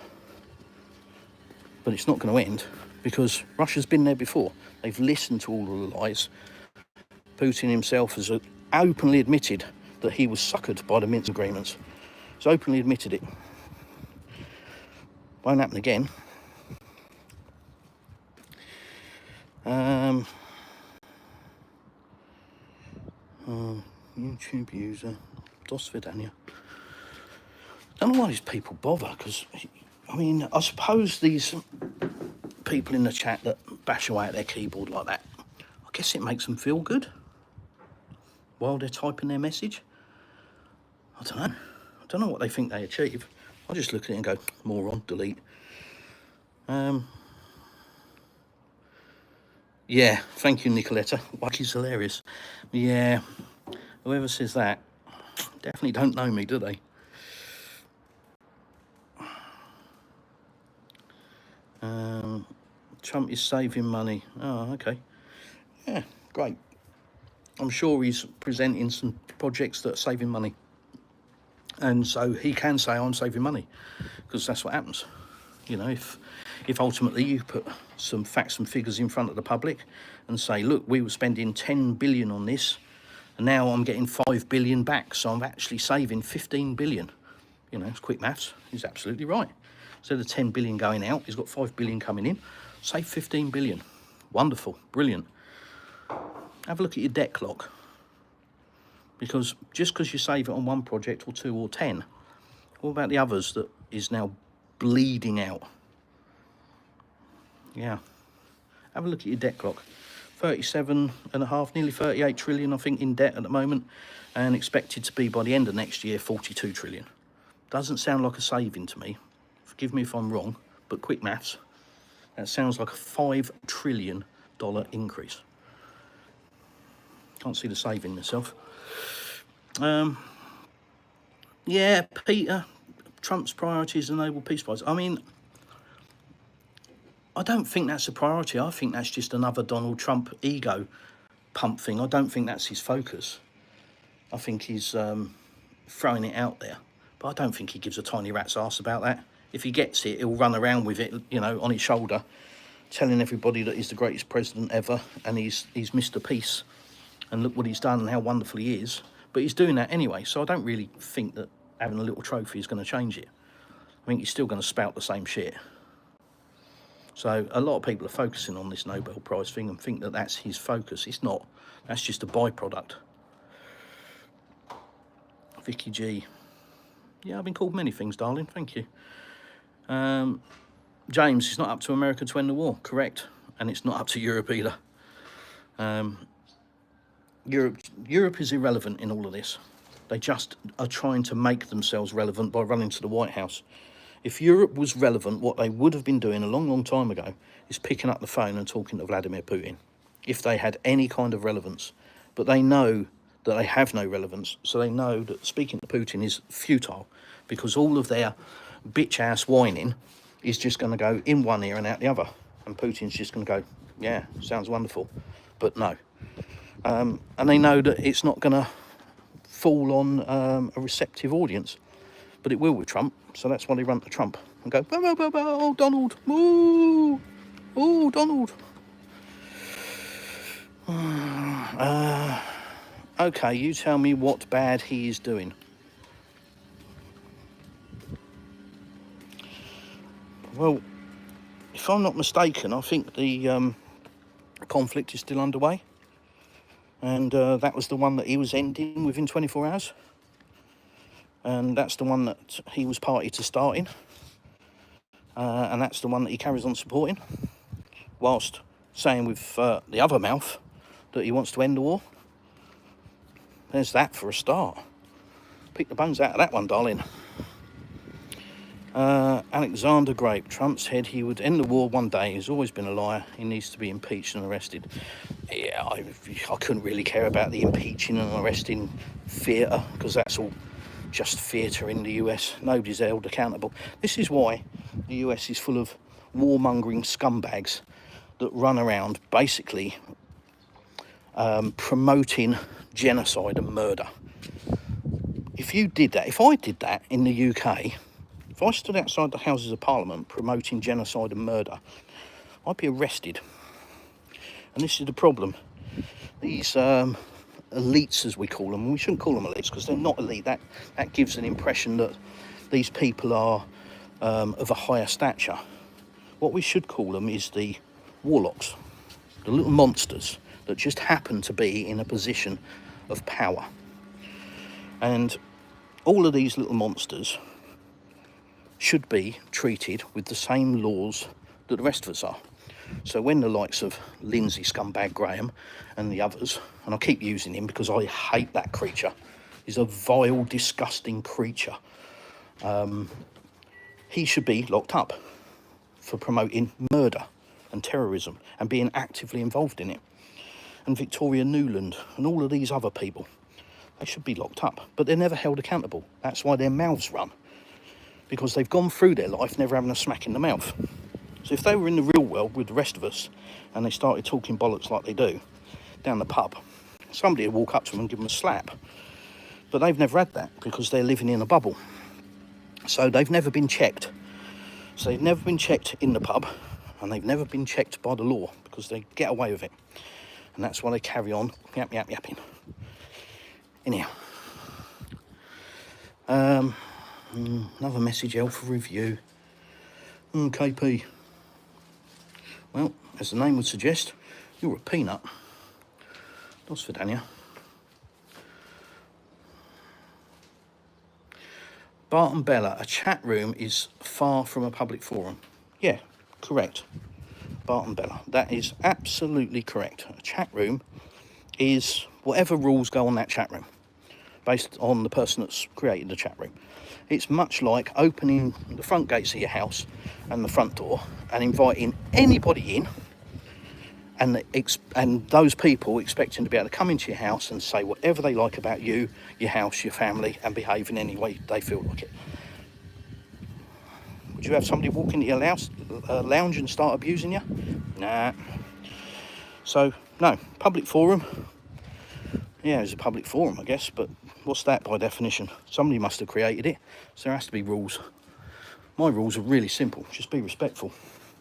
But it's not going to end, because Russia's been there before. They've listened to all of the lies. Putin himself has openly admitted that he was suckered by the Minsk agreements. He's openly admitted it. Won't happen again. YouTube user, Dos Vidania. I don't know why these people bother, because, I mean, I suppose these people in the chat that bash away at their keyboard like that, I guess it makes them feel good while they're typing their message. I don't know. I don't know what they think they achieve. I just look at it and go, moron, delete. Yeah, thank you, Nicoletta. Wacky's hilarious. Yeah, whoever says that definitely don't know me, do they? Trump is saving money. Oh, okay. Yeah, great. I'm sure he's presenting some projects that are saving money. And so he can say, I'm saving money, because that's what happens. You know, if ultimately you put some facts and figures in front of the public and say, look, we were spending 10 billion on this, and now I'm getting 5 billion back, so I'm actually saving 15 billion. You know, it's quick maths. He's absolutely right. Instead of 10 billion going out, he's got 5 billion coming in. Save 15 billion. Wonderful, brilliant. Have a look at your debt clock. Because just because you save it on one project or two or 10, what about the others that is now bleeding out? Yeah. Have a look at your debt clock. 37.5, nearly 38 trillion, I think, in debt at the moment, and expected to be by the end of next year 42 trillion. Doesn't sound like a saving to me. Forgive me if I'm wrong, but quick maths. That sounds like a $5 trillion increase. Can't see the saving myself. Yeah, Peter, Trump's priorities are Nobel Peace Prize. I mean, I don't think that's a priority. I think that's just another Donald Trump ego pump thing. I don't think that's his focus. I think he's throwing it out there. But I don't think he gives a tiny rat's ass about that. If he gets it, he'll run around with it, you know, on his shoulder, telling everybody that he's the greatest president ever and he's Mr. Peace. And look what he's done and how wonderful he is. But he's doing that anyway, so I don't really think that having a little trophy is going to change it. I think he's still going to spout the same shit. So a lot of people are focusing on this Nobel Prize thing and think that that's his focus. It's not. That's just a byproduct. Vicky G. Yeah, I've been called many things, darling. Thank you. James, it's not up to America to end the war. Correct. and it's not up to Europe either. Europe is irrelevant in all of this. They just are trying to make themselves relevant by running to the White House. If Europe was relevant, what they would have been doing a long, long time ago is picking up the phone and talking to Vladimir Putin, if they had any kind of relevance. But they know that they have no relevance, so they know that speaking to Putin is futile, because all of their bitch-ass whining is just going to go in one ear and out the other. And Putin's just going to go, yeah, sounds wonderful, but no. And they know that it's not going to fall on a receptive audience, but it will with Trump. So that's why they run to Trump and go, bow, bow, bow, bow, oh, Donald, ooh, oh, Donald. Okay, you tell me what bad he is doing. Well, if I'm not mistaken, I think the conflict is still underway. And that was the one that he was ending within 24 hours. And that's the one that he was party to starting. And that's the one that he carries on supporting, whilst saying with the other mouth that he wants to end the war. There's that for a start. Pick the bones out of that one, darling. Alexander Grape. Trump said he would end the war one day. He's always been a liar. He needs to be impeached and arrested. Yeah, I couldn't really care about the impeaching and arresting theatre, because that's all just theatre in the US. Nobody's held accountable. This is why the US is full of warmongering scumbags that run around basically promoting genocide and murder. If you did that, if I did that in the UK, if I stood outside the Houses of Parliament promoting genocide and murder, I'd be arrested. And this is the problem. These elites, as we call them, we shouldn't call them elites because they're not elite. That gives an impression that these people are of a higher stature. What we should call them is the warlocks, the little monsters that just happen to be in a position of power. And all of these little monsters should be treated with the same laws that the rest of us are. So when the likes of Lindsay Scumbag Graham and the others, and I keep using him because I hate that creature, he's a vile, disgusting creature. He should be locked up for promoting murder and terrorism and being actively involved in it. And Victoria Nuland and all of these other people, they should be locked up, but they're never held accountable. That's why their mouths run, because they've gone through their life never having a smack in the mouth. So if they were in the real world with the rest of us and they started talking bollocks like they do down the pub, somebody would walk up to them and give them a slap. But they've never had that because they're living in a bubble. So they've never been checked. So they've never been checked in the pub, and they've never been checked by the law because they get away with it. And that's why they carry on yapping. Anyhow. Another message L for review. KP. Well, as the name would suggest, you're a peanut. Dos Vidania. Bart and Bella, a chat room is far from a public forum. Yeah, correct. Bart and Bella, that is absolutely correct. A chat room is whatever rules go on that chat room, based on the person that's created the chat room. It's much like opening the front gates of your house and the front door and inviting anybody in, and those people expecting to be able to come into your house and say whatever they like about you, your house, your family, and behave in any way they feel like it. Would you have somebody walk into your lounge and start abusing you? Nah. So, no, public forum. Yeah, it's a public forum, I guess, but what's that by definition? Somebody must have created it, so there has to be rules. My rules are really simple. Just be respectful.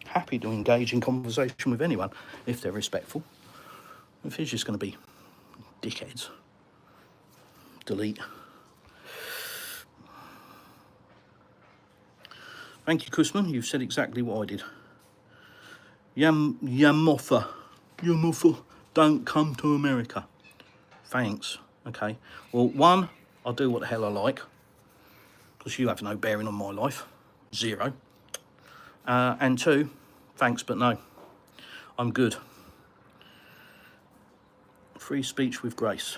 Happy to engage in conversation with anyone if they're respectful. If it's just going to be dickheads, delete. Thank you, Kusman. You've said exactly what I did. Yamoffa, don't come to America. Thanks. Okay. Well, one, I'll do what the hell I like, because you have no bearing on my life. Zero. And two, thanks, but no. I'm good. Free speech with grace.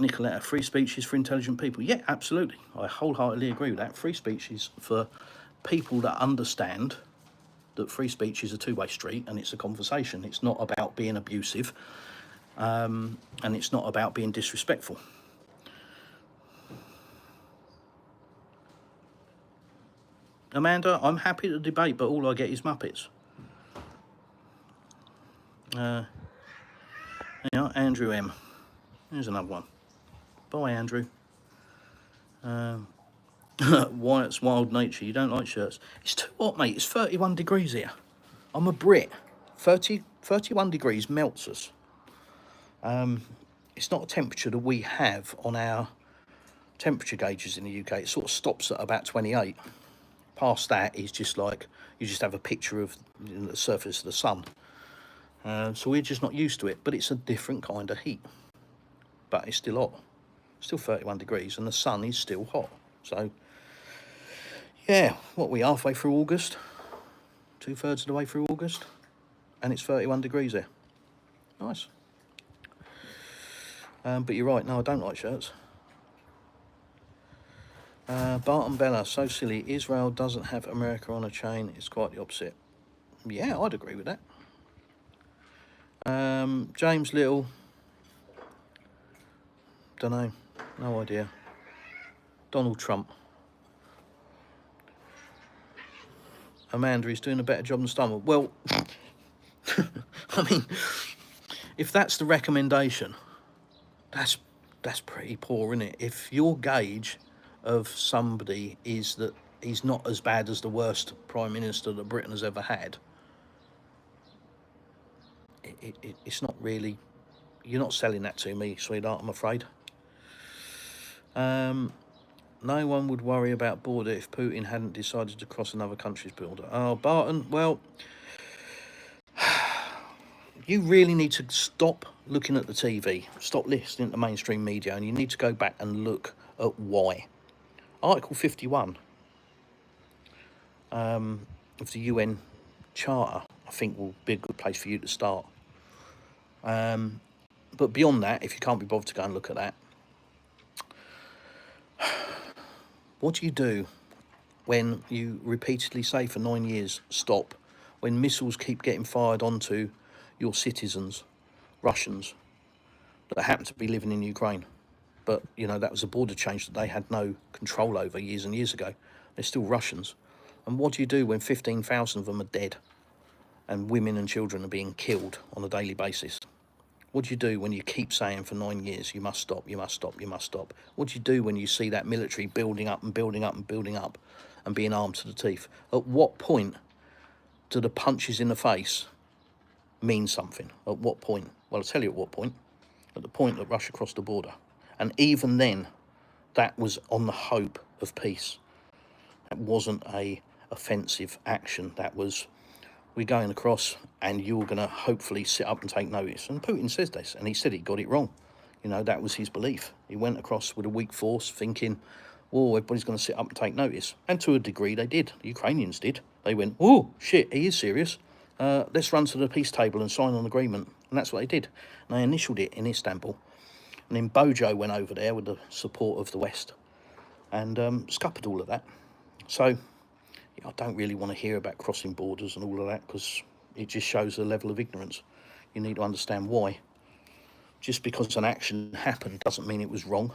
Nicoletta, free speech is for intelligent people. Yeah, absolutely. I wholeheartedly agree with that. Free speech is for people that understand that free speech is a two-way street and it's a conversation. It's not about being abusive, and it's not about being disrespectful. Amanda, I'm happy to debate, but all I get is Muppets. Andrew M. Here's another one. Bye, Andrew. Wyatt's Wild Nature. You don't like shirts. It's too hot, mate. It's 31 degrees here. I'm a Brit. 31 degrees melts us. It's not a temperature that we have on our temperature gauges in the UK. It sort of stops at about 28. Past that is just like, you just have a picture of the surface of the sun. So we're just not used to it, but it's a different kind of heat. But it's still hot. Still 31 degrees and the sun is still hot. So, yeah, what are we, halfway through August? 2/3 of the way through August? And it's 31 degrees there. Nice. But you're right, no, I don't like shirts. Barton Bella, so silly. Israel doesn't have America on a chain. It's quite the opposite. Yeah, I'd agree with that. James Little. Don't know. No idea. Donald Trump. Amanda is doing a better job than Stumble. Well, I mean, if that's the recommendation, that's pretty poor, isn't it? If your gauge of somebody is that he's not as bad as the worst Prime Minister that Britain has ever had, it's not really, you're not selling that to me, sweetheart, I'm afraid. No one would worry about border if Putin hadn't decided to cross another country's border. Oh, Barton, well, you really need to stop looking at the TV, stop listening to mainstream media, and you need to go back and look at why. Article 51 of the UN Charter, I think, will be a good place for you to start. But beyond that, if you can't be bothered to go and look at that, what do you do when you repeatedly say for 9 years, stop, when missiles keep getting fired onto your citizens, Russians, that happen to be living in Ukraine? But, you know, that was a border change that they had no control over years and years ago. They're still Russians. And what do you do when 15,000 of them are dead and women and children are being killed on a daily basis? What do you do when you keep saying for 9 years, you must stop, you must stop, you must stop? What do you do when you see that military building up and building up and building up and being armed to the teeth? At what point do the punches in the face mean something? At what point? Well, I'll tell you at what point. At the point that Russia crossed the border. And even then, that was on the hope of peace. That wasn't a offensive action. That was, we're going across and you're going to hopefully sit up and take notice. And Putin says this, and he said he got it wrong. You know, that was his belief. He went across with a weak force thinking, oh, everybody's going to sit up and take notice. And to a degree they did. The Ukrainians did. They went, oh, shit, he is serious. Let's run to the peace table and sign an agreement. And that's what they did. And they initialed it in Istanbul. And then Bojo went over there with the support of the West and scuppered all of that. So, yeah, I don't really want to hear about crossing borders and all of that, because it just shows the level of ignorance. You need to understand why. Just because an action happened doesn't mean it was wrong.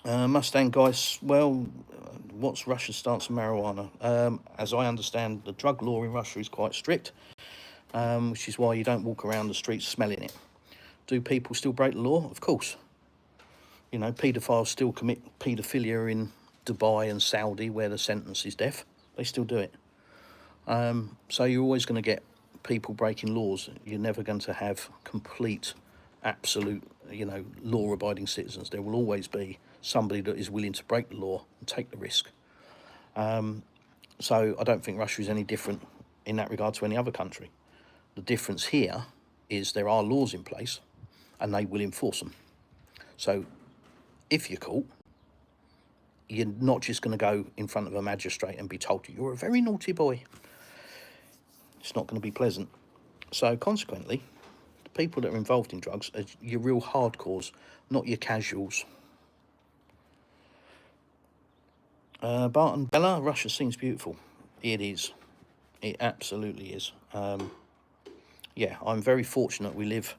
Mustang guys, well, what's Russia's stance on marijuana? As I understand, the drug law in Russia is quite strict, which is why you don't walk around the streets smelling it. Do people still break the law? Of course. You know, paedophiles still commit paedophilia in Dubai and Saudi, where the sentence is death. They still do it. So you're always going to get people breaking laws. You're never going to have complete, absolute, you know, law-abiding citizens. There will always be somebody that is willing to break the law and take the risk. So I don't think Russia is any different in that regard to any other country. The difference here is there are laws in place and they will enforce them. So if you're caught, you're not just going to go in front of a magistrate and be told you're a very naughty boy. It's not going to be pleasant. So consequently, the people that are involved in drugs are your real hardcores, not your casuals. Barton Bella, Russia seems beautiful. It is. It absolutely is. Yeah, I'm very fortunate we live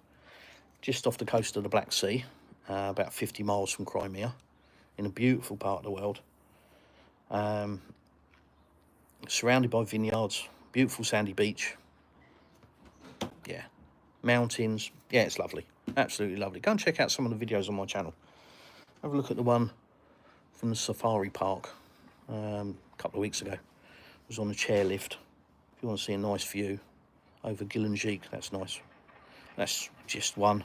just off the coast of the Black Sea, about 50 miles from Crimea, in a beautiful part of the world. Surrounded by vineyards, beautiful sandy beach. Yeah, mountains. Yeah, it's lovely. Absolutely lovely. Go and check out some of the videos on my channel. Have a look at the one from the safari park a couple of weeks ago. It was on a chairlift. If you want to see a nice view over Gillingeek, that's nice. That's just one.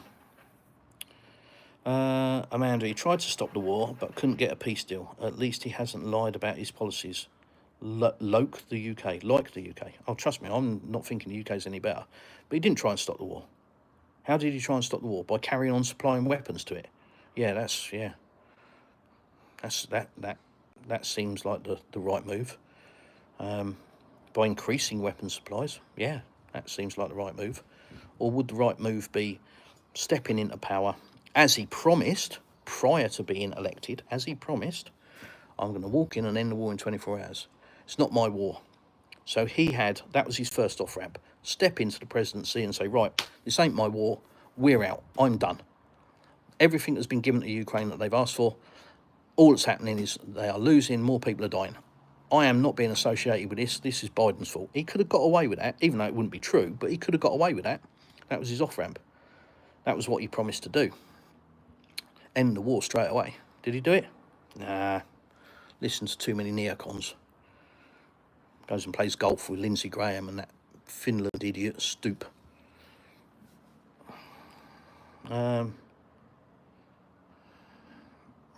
Amanda, he tried to stop the war but couldn't get a peace deal. At least he hasn't lied about his policies. Like the UK. Oh, trust me, I'm not thinking the UK's any better. But he didn't try and stop the war. How did he try and stop the war? By carrying on supplying weapons to it. Yeah, that seems like the right move. By increasing weapons supplies, yeah, that seems like the right move. Or would the right move be stepping into power, as he promised, prior to being elected, as he promised, I'm going to walk in and end the war in 24 hours. It's not my war. So that was his first off-ramp. Step into the presidency and say, right, this ain't my war, we're out, I'm done. Everything that's been given to Ukraine that they've asked for, all that's happening is they are losing, more people are dying. I am not being associated with this. This is Biden's fault. He could have got away with that, even though it wouldn't be true, but he could have got away with that. That was his off-ramp. That was what he promised to do. End the war straight away. Did he do it? Nah. Listen to too many neocons. Goes and plays golf with Lindsey Graham and that Finland idiot Stoop.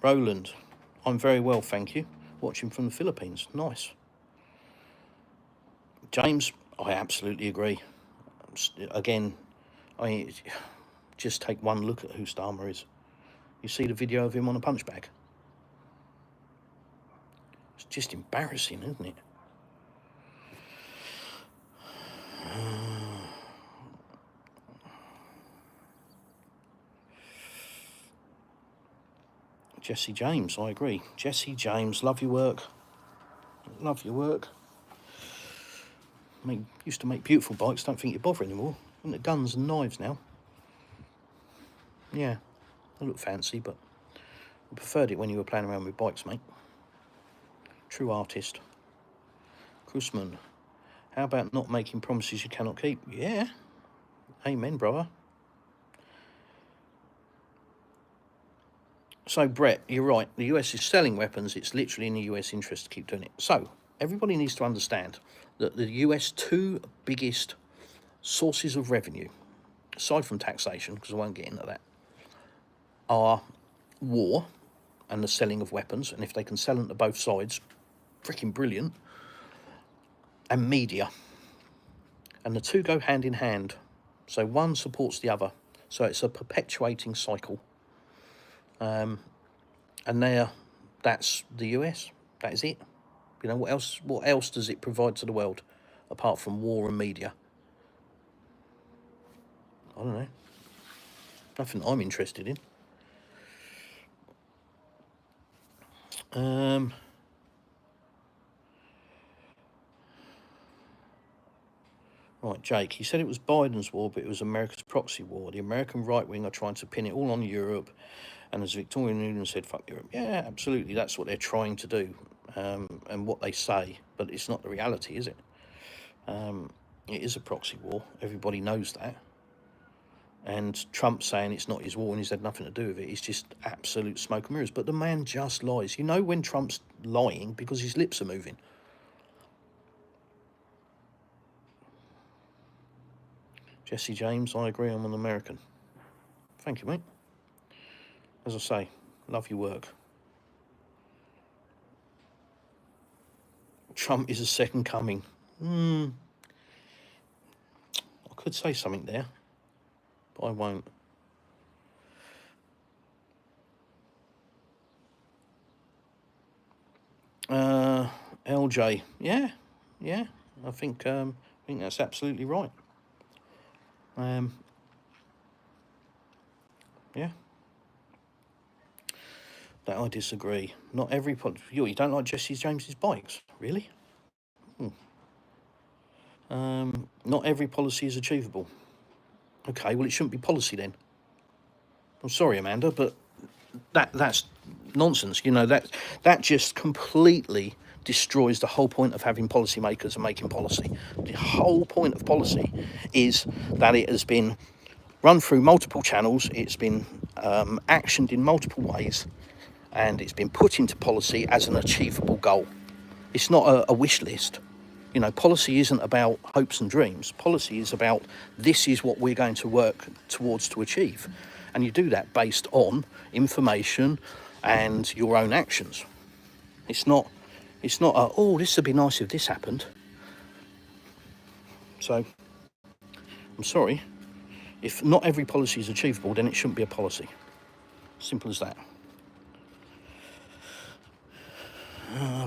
Roland, I'm very well, thank you. Watching from the Philippines. Nice. James, I absolutely agree. Again, just take one look at who Starmer is. You see the video of him on a punch bag? It's just embarrassing, isn't it? Jesse James, I agree. Jesse James, love your work. Love your work. Used to make beautiful bikes, don't think you bother anymore. Into guns and knives now. Yeah, they look fancy, but I preferred it when you were playing around with bikes, mate. True artist. Krusman, how about not making promises you cannot keep? Yeah. Amen, brother. So, Brett, you're right. The US is selling weapons. It's literally in the US interest to keep doing it. So, everybody needs to understand that the US two biggest sources of revenue, aside from taxation, because I won't get into that, are war and the selling of weapons. And if they can sell them to both sides, freaking brilliant. And media. And the two go hand in hand. So one supports the other. So it's a perpetuating cycle. And that's the US. That is it. You know, what else does it provide to the world apart from war and media? I don't know. Nothing I'm interested in. Right, Jake, he said it was Biden's war, but it was America's proxy war. The American right wing are trying to pin it all on Europe. And as Victoria Nuland said, fuck Europe. Yeah, absolutely. That's what they're trying to do and what they say. But it's not the reality, is it? It is a proxy war. Everybody knows that. And Trump saying it's not his war and he's had nothing to do with it is just absolute smoke and mirrors. But the man just lies. You know when Trump's lying because his lips are moving. Jesse James, I agree, I'm an American. Thank you, mate. As I say, love your work. Trump is a second coming. I could say something there, but I won't. LJ, yeah, yeah. I think that's absolutely right. Yeah, that I disagree. Not every you don't like Jesse James's bikes, really? Not every policy is achievable. Okay, well it shouldn't be policy then. I'm sorry, Amanda, but that's nonsense. You know, that just completely destroys the whole point of having policymakers and making policy. The whole point of policy is that it has been run through multiple channels, it's been actioned in multiple ways, and it's been put into policy as an achievable goal. It's not a wish list. You know, policy isn't about hopes and dreams. Policy is about this is what we're going to work towards to achieve. And you do that based on information and your own actions. It's not oh, this would be nice if this happened. So, I'm sorry. If not every policy is achievable, then it shouldn't be a policy. Simple as that.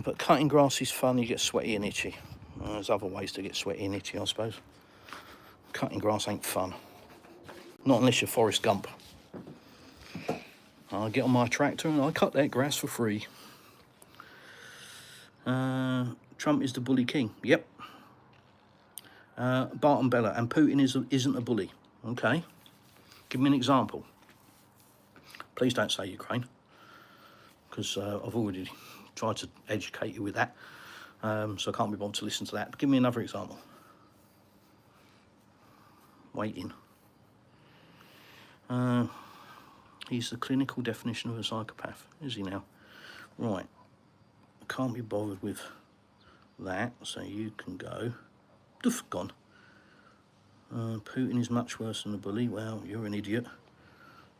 But cutting grass is fun, you get sweaty and itchy. There's other ways to get sweaty and itchy, I suppose. Cutting grass ain't fun. Not unless you're Forrest Gump. I get on my tractor and I cut that grass for free. Trump is the bully king. Yep. Barton Bella, and Putin isn't a bully. Okay. Give me an example. Please don't say Ukraine, because I've already tried to educate you with that. So I can't be bothered to listen to that. But give me another example. Waiting. He's the clinical definition of a psychopath, is he now? Right. I can't be bothered with that, so you can go. Doof, gone. Putin is much worse than a bully. Well, you're an idiot.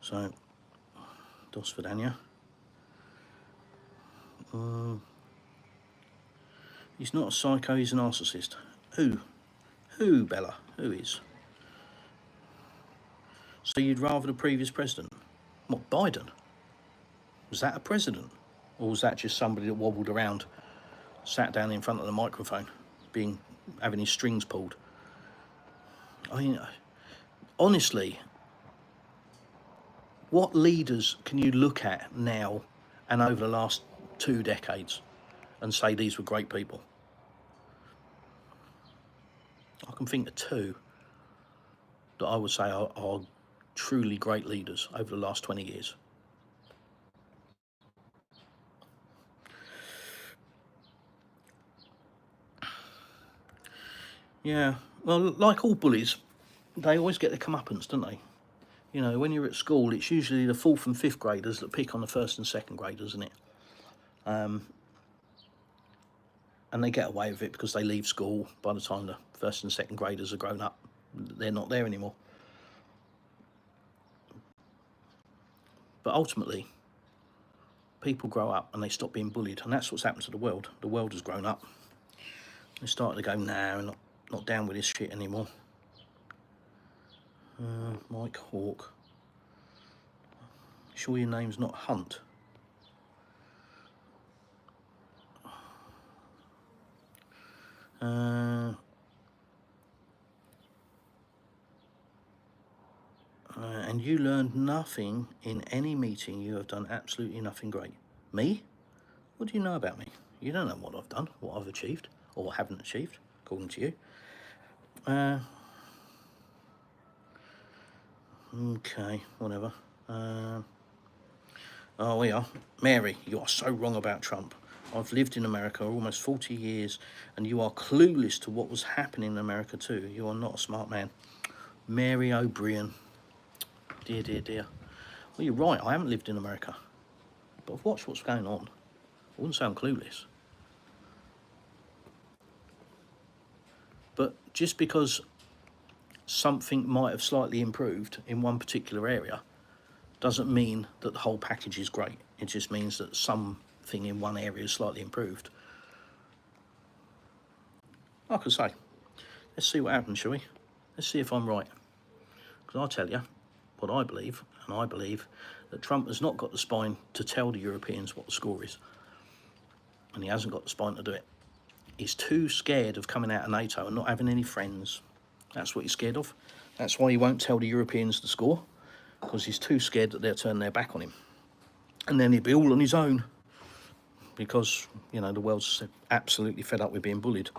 So, dos vidania. He's not a psycho, he's a narcissist. Who? Who, Bella? Who is? So you'd rather the previous president? What, Biden? Was that a president? Or was that just somebody that wobbled around, sat down in front of the microphone, having his strings pulled? I mean, honestly, what leaders can you look at now and over the last 2 decades and say these were great people? I can think of 2 that I would say are truly great leaders over the last 20 years. Yeah, well, like all bullies, they always get their comeuppance, don't they? You know, when you're at school, it's usually the 4th and 5th graders that pick on the 1st and 2nd graders, isn't it? And they get away with it because they leave school by the time the 1st and 2nd graders are grown up. They're not there anymore. But ultimately, people grow up and they stop being bullied, and that's what's happened to the world. The world has grown up. They started to go, nah, I'm not down with this shit anymore. Mike Hawke. Sure your name's not Hunt? And you learned nothing in any meeting. You have done absolutely nothing great. Me? What do you know about me? You don't know what I've done, what I've achieved, or haven't achieved, according to you. Okay, whatever. Oh, we are. Mary, you are so wrong about Trump. I've lived in America almost 40 years, and you are clueless to what was happening in America too. You are not a smart man. Mary O'Brien. Dear, dear, dear. Well, you're right, I haven't lived in America. But I've watched what's going on. I wouldn't say I'm clueless. But just because something might have slightly improved in one particular area doesn't mean that the whole package is great. It just means that something in one area is slightly improved. Like I say, let's see what happens, shall we? Let's see if I'm right. Because I'll tell you what I believe, and I believe that Trump has not got the spine to tell the Europeans what the score is. and he hasn't got the spine to do it. He's too scared of coming out of NATO and not having any friends. That's what he's scared of. That's why he won't tell the Europeans the score, because he's too scared that they'll turn their back on him. And then he'll be all on his own, because, you know, the world's absolutely fed up with being bullied.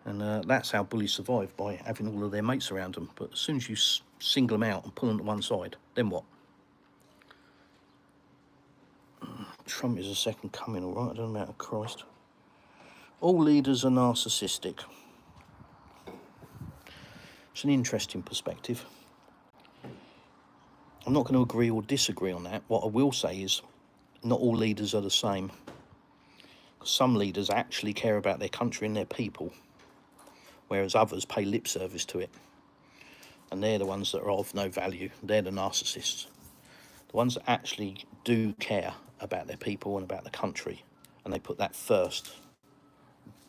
And that's how bullies survive, by having all of their mates around them. But as soon as you single them out and pull them to one side, then what? Trump is a second coming, all right? It doesn't matter, Christ. All leaders are narcissistic. It's an interesting perspective. I'm not going to agree or disagree on that. What I will say is, not all leaders are the same. Some leaders actually care about their country and their people, whereas others pay lip service to it. And they're the ones that are of no value. They're the narcissists. The ones that actually do care about their people and about the country, and they put that first,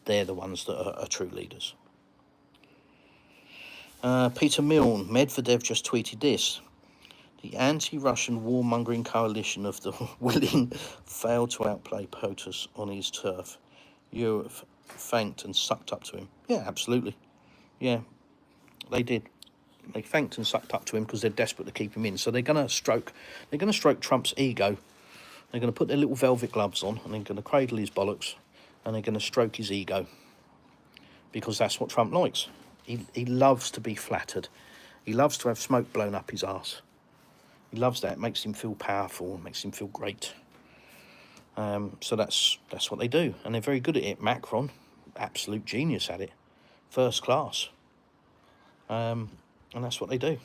they're the ones that are true leaders. Peter Milne, Medvedev just tweeted this: the anti-Russian warmongering coalition of the willing failed to outplay POTUS on his turf. Europe thanked and sucked up to him. Yeah, absolutely. Yeah, they did. They thanked and sucked up to him because they're desperate to keep him in. So they're going to stroke Trump's ego. They're going to put their little velvet gloves on, and they're going to cradle his bollocks, and they're going to stroke his ego, because that's what Trump likes. He loves to be flattered. He loves to have smoke blown up his arse. He loves that. It makes him feel powerful, makes him feel great. So that's what they do, and they're very good at it. Macron, absolute genius at it, first class. And that's what they do.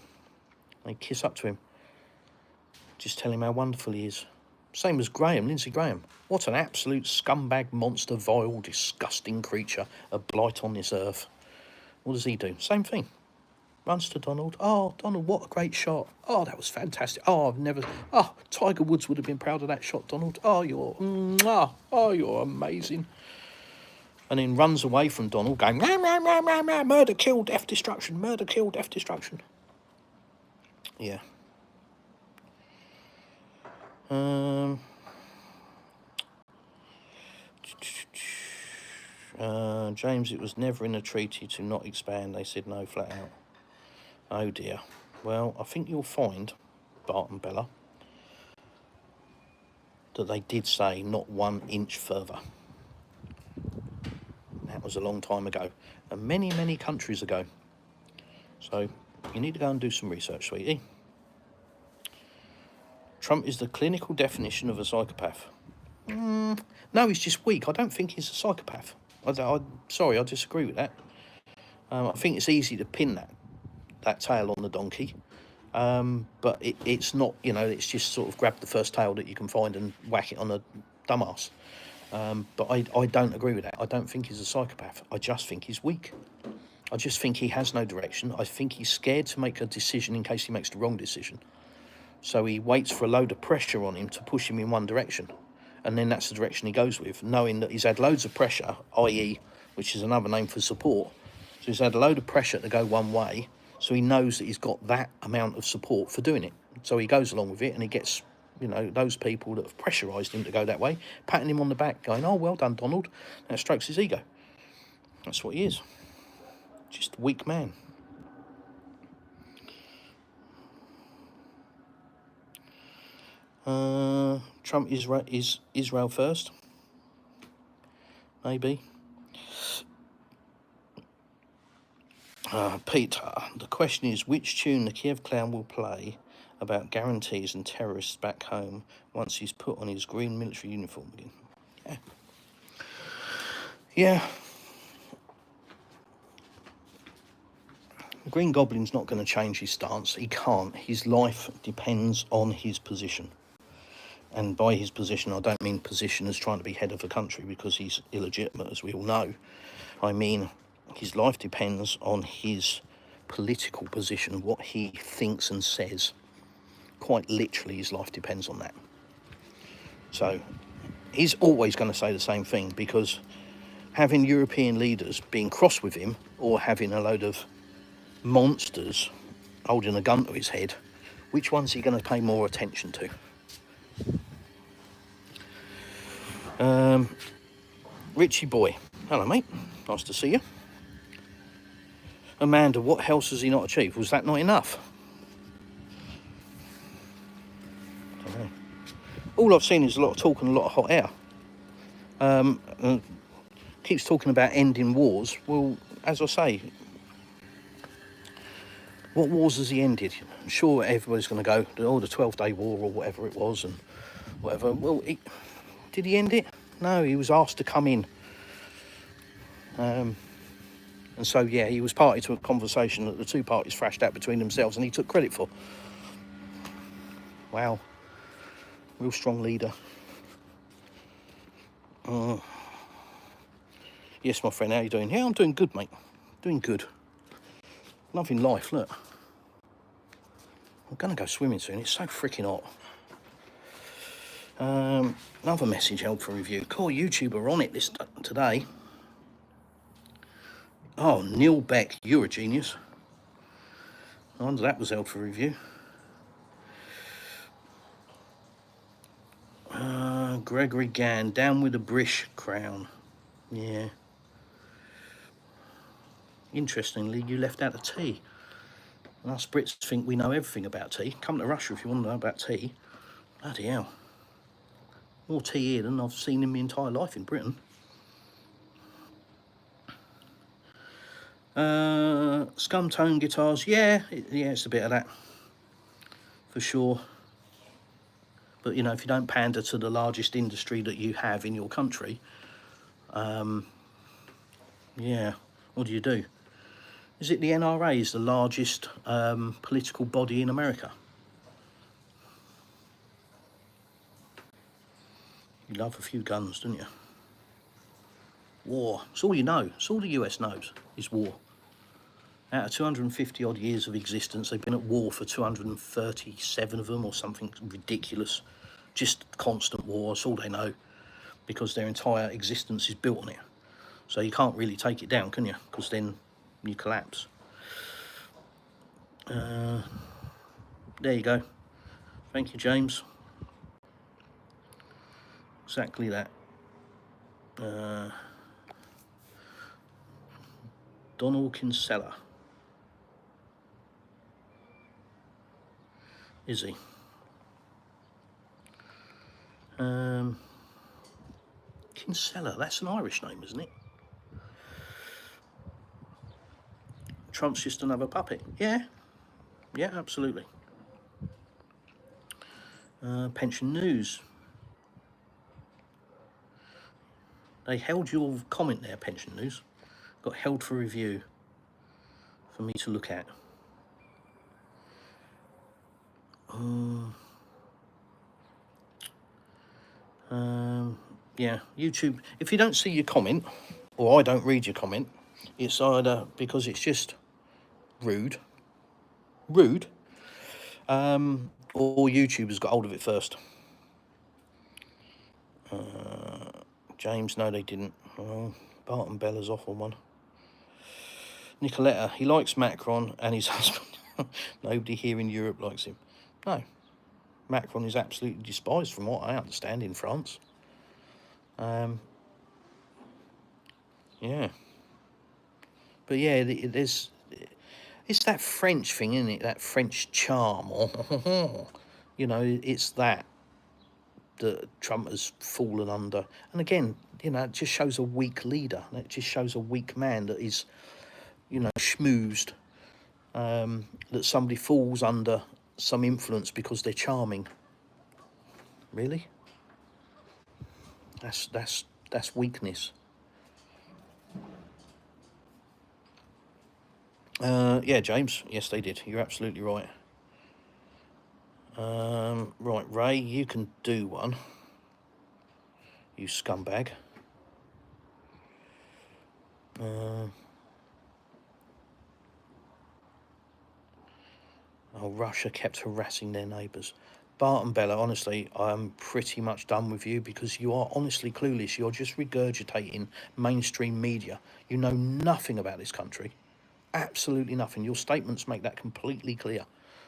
They kiss up to him, just tell him how wonderful he is. Same as Graham, Lindsey Graham. What an absolute scumbag, monster, vile, disgusting creature, a blight on this earth. What does he do? Same thing. Runs to Donald. Oh, Donald, what a great shot. Oh, that was fantastic. Oh, Tiger Woods would have been proud of that shot, Donald. Oh, you're amazing. And then runs away from Donald, going, rah, rah, rah, rah, rah, murder, kill, death, destruction, murder, kill, death, destruction. Yeah. James, it was never in a treaty to not expand. They said no flat out. Oh dear. Well, I think you'll find, Bart and Bella, that they did say not 1 inch further. That was a long time ago, and many, many countries ago. So you need to go and do some research, sweetie. Trump is the clinical definition of a psychopath. No, he's just weak. I don't think he's a psychopath. Sorry, I disagree with that. I think it's easy to pin that tail on the donkey, but it's not, it's just sort of grab the first tail that you can find and whack it on a dumbass. But I don't agree with that. I don't think he's a psychopath. I just think he's weak. I just think he has no direction. I think he's scared to make a decision in case he makes the wrong decision. So he waits for a load of pressure on him to push him in one direction. And then that's the direction he goes with, knowing that he's had loads of pressure, i.e., which is another name for support. So he's had a load of pressure to go one way, so he knows that he's got that amount of support for doing it. So he goes along with it, and he gets, those people that have pressurised him to go that way, patting him on the back, going, oh, well done, Donald. That strokes his ego. That's what he is. Just a weak man. Trump is Israel first. Maybe. Peter, the question is, which tune the Kiev clown will play about guarantees and terrorists back home once he's put on his green military uniform again? Yeah. The Green Goblin's not going to change his stance. He can't. His life depends on his position. And by his position, I don't mean position as trying to be head of a country, because he's illegitimate, as we all know. I mean, his life depends on his political position, what he thinks and says. Quite literally, his life depends on that. So he's always going to say the same thing, because having European leaders being cross with him, or having a load of monsters holding a gun to his head, which one's he going to pay more attention to? Richie boy, hello mate, nice to see you. Amanda, what else has he not achieved? Was that not enough? I don't know. All I've seen is a lot of talk and a lot of hot air. Keeps talking about ending wars. Well, as I say, what wars has he ended? I'm sure everybody's going to go, oh, the 12-day war or whatever it was and whatever. Well, did he end it? No, he was asked to come in. And so, yeah, he was party to a conversation that the two parties thrashed out between themselves and he took credit for. Wow. Real strong leader. Yes, my friend, how you doing? Yeah, I'm doing good, mate. Doing good. Loving life, look. I'm going to go swimming soon. It's so freaking hot. Another message held for review. Core YouTuber on it today. Oh, Neil Beck, you're a genius. I wonder that was held for review. Gregory Gann, down with the British crown. Yeah. Interestingly, you left out the tea. And us Brits think we know everything about tea. Come to Russia if you want to know about tea. Bloody hell. More tea here than I've seen in my entire life in Britain. Scum tone guitars. Yeah, it's a bit of that. For sure. But, you know, if you don't pander to the largest industry that you have in your country, yeah, what do you do? Is it the NRA is the largest political body in America? You love a few guns, don't you? War. It's all you know. It's all the US knows is war. Out of 250 odd years of existence, they've been at war for 237 of them or something ridiculous. Just constant war. That's all they know because their entire existence is built on it. So you can't really take it down, can you? Because then you collapse. There you go. Thank you, James. Exactly that. Donald Kinsella. Is he? Kinsella, that's an Irish name, isn't it? Trump's just another puppet. Yeah, absolutely. Pension news. They held your comment there, pension news. Got held for review for me to look at. Yeah, YouTube. If you don't see your comment, or I don't read your comment, it's either because it's just rude, or YouTube has got hold of it first. James, no, they didn't. Oh, Bart and Bella's off on one. Nicoletta, he likes Macron and his husband. Nobody here in Europe likes him. No, Macron is absolutely despised from what I understand in France. Yeah. But yeah, it's that French thing, isn't it? That French charm. You know, it's that Trump has fallen under. And again, you know, it just shows a weak leader. It just shows a weak man that is, you know, schmoozed. That somebody falls under some influence because they're charming. Really? That's weakness. Yeah, James. Yes, they did. You're absolutely right. Right, Ray, you can do one. You scumbag. Oh, Russia kept harassing their neighbours. Bart and Bella, honestly, I'm pretty much done with you because you are honestly clueless. You're just regurgitating mainstream media. You know nothing about this country. Absolutely nothing. Your statements make that completely clear.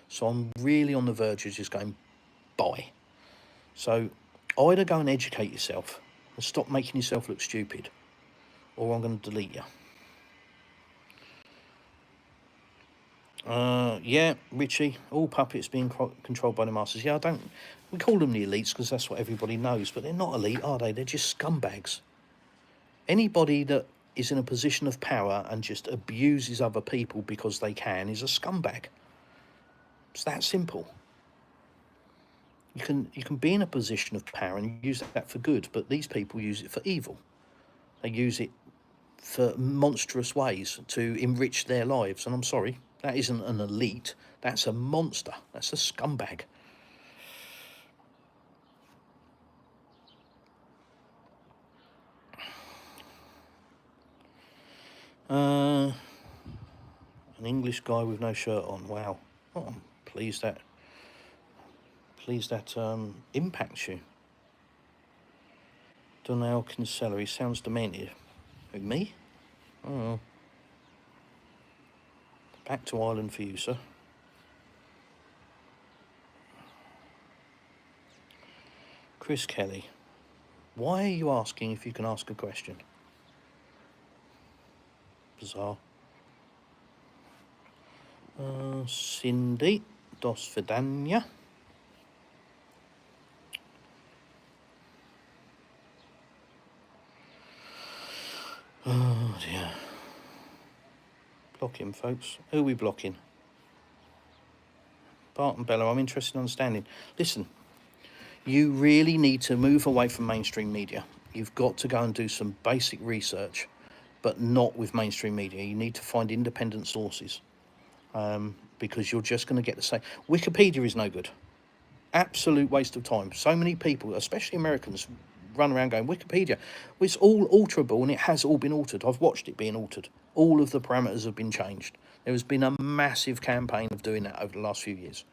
So I'm really on the verge of just going, bye. So either go and educate yourself and stop making yourself look stupid, or I'm going to delete you. Yeah, Richie, all puppets being controlled by the masters. Yeah, we call them the elites because that's what everybody knows, but they're not elite, are they? They're just scumbags. Anybody that is in a position of power and just abuses other people because they can is a scumbag. It's that simple. You can be in a position of power and use that for good, but these people use it for evil. They use it for monstrous ways to enrich their lives, and I'm sorry, that isn't an elite, that's a monster, that's a scumbag. An English guy with no shirt on, wow. Oh, I'm pleased that impacts you. Donnell Kinsella, sounds demented. Who, me? Oh. Back to Ireland for you, sir. Chris Kelly, why are you asking if you can ask a question? Bizarre. Cindy, dos Vidania. Oh dear. Block him, folks. Who are we blocking? Bart and Bella, I'm interested in understanding. Listen, you really need to move away from mainstream media. You've got to go and do some basic research, but not with mainstream media. You need to find independent sources, because you're just going to get the same. Wikipedia is no good. Absolute waste of time. So many people, especially Americans, run around going, Wikipedia, well, it's all alterable, and it has all been altered. I've watched it being altered. All of the parameters have been changed. There has been a massive campaign of doing that over the last few years.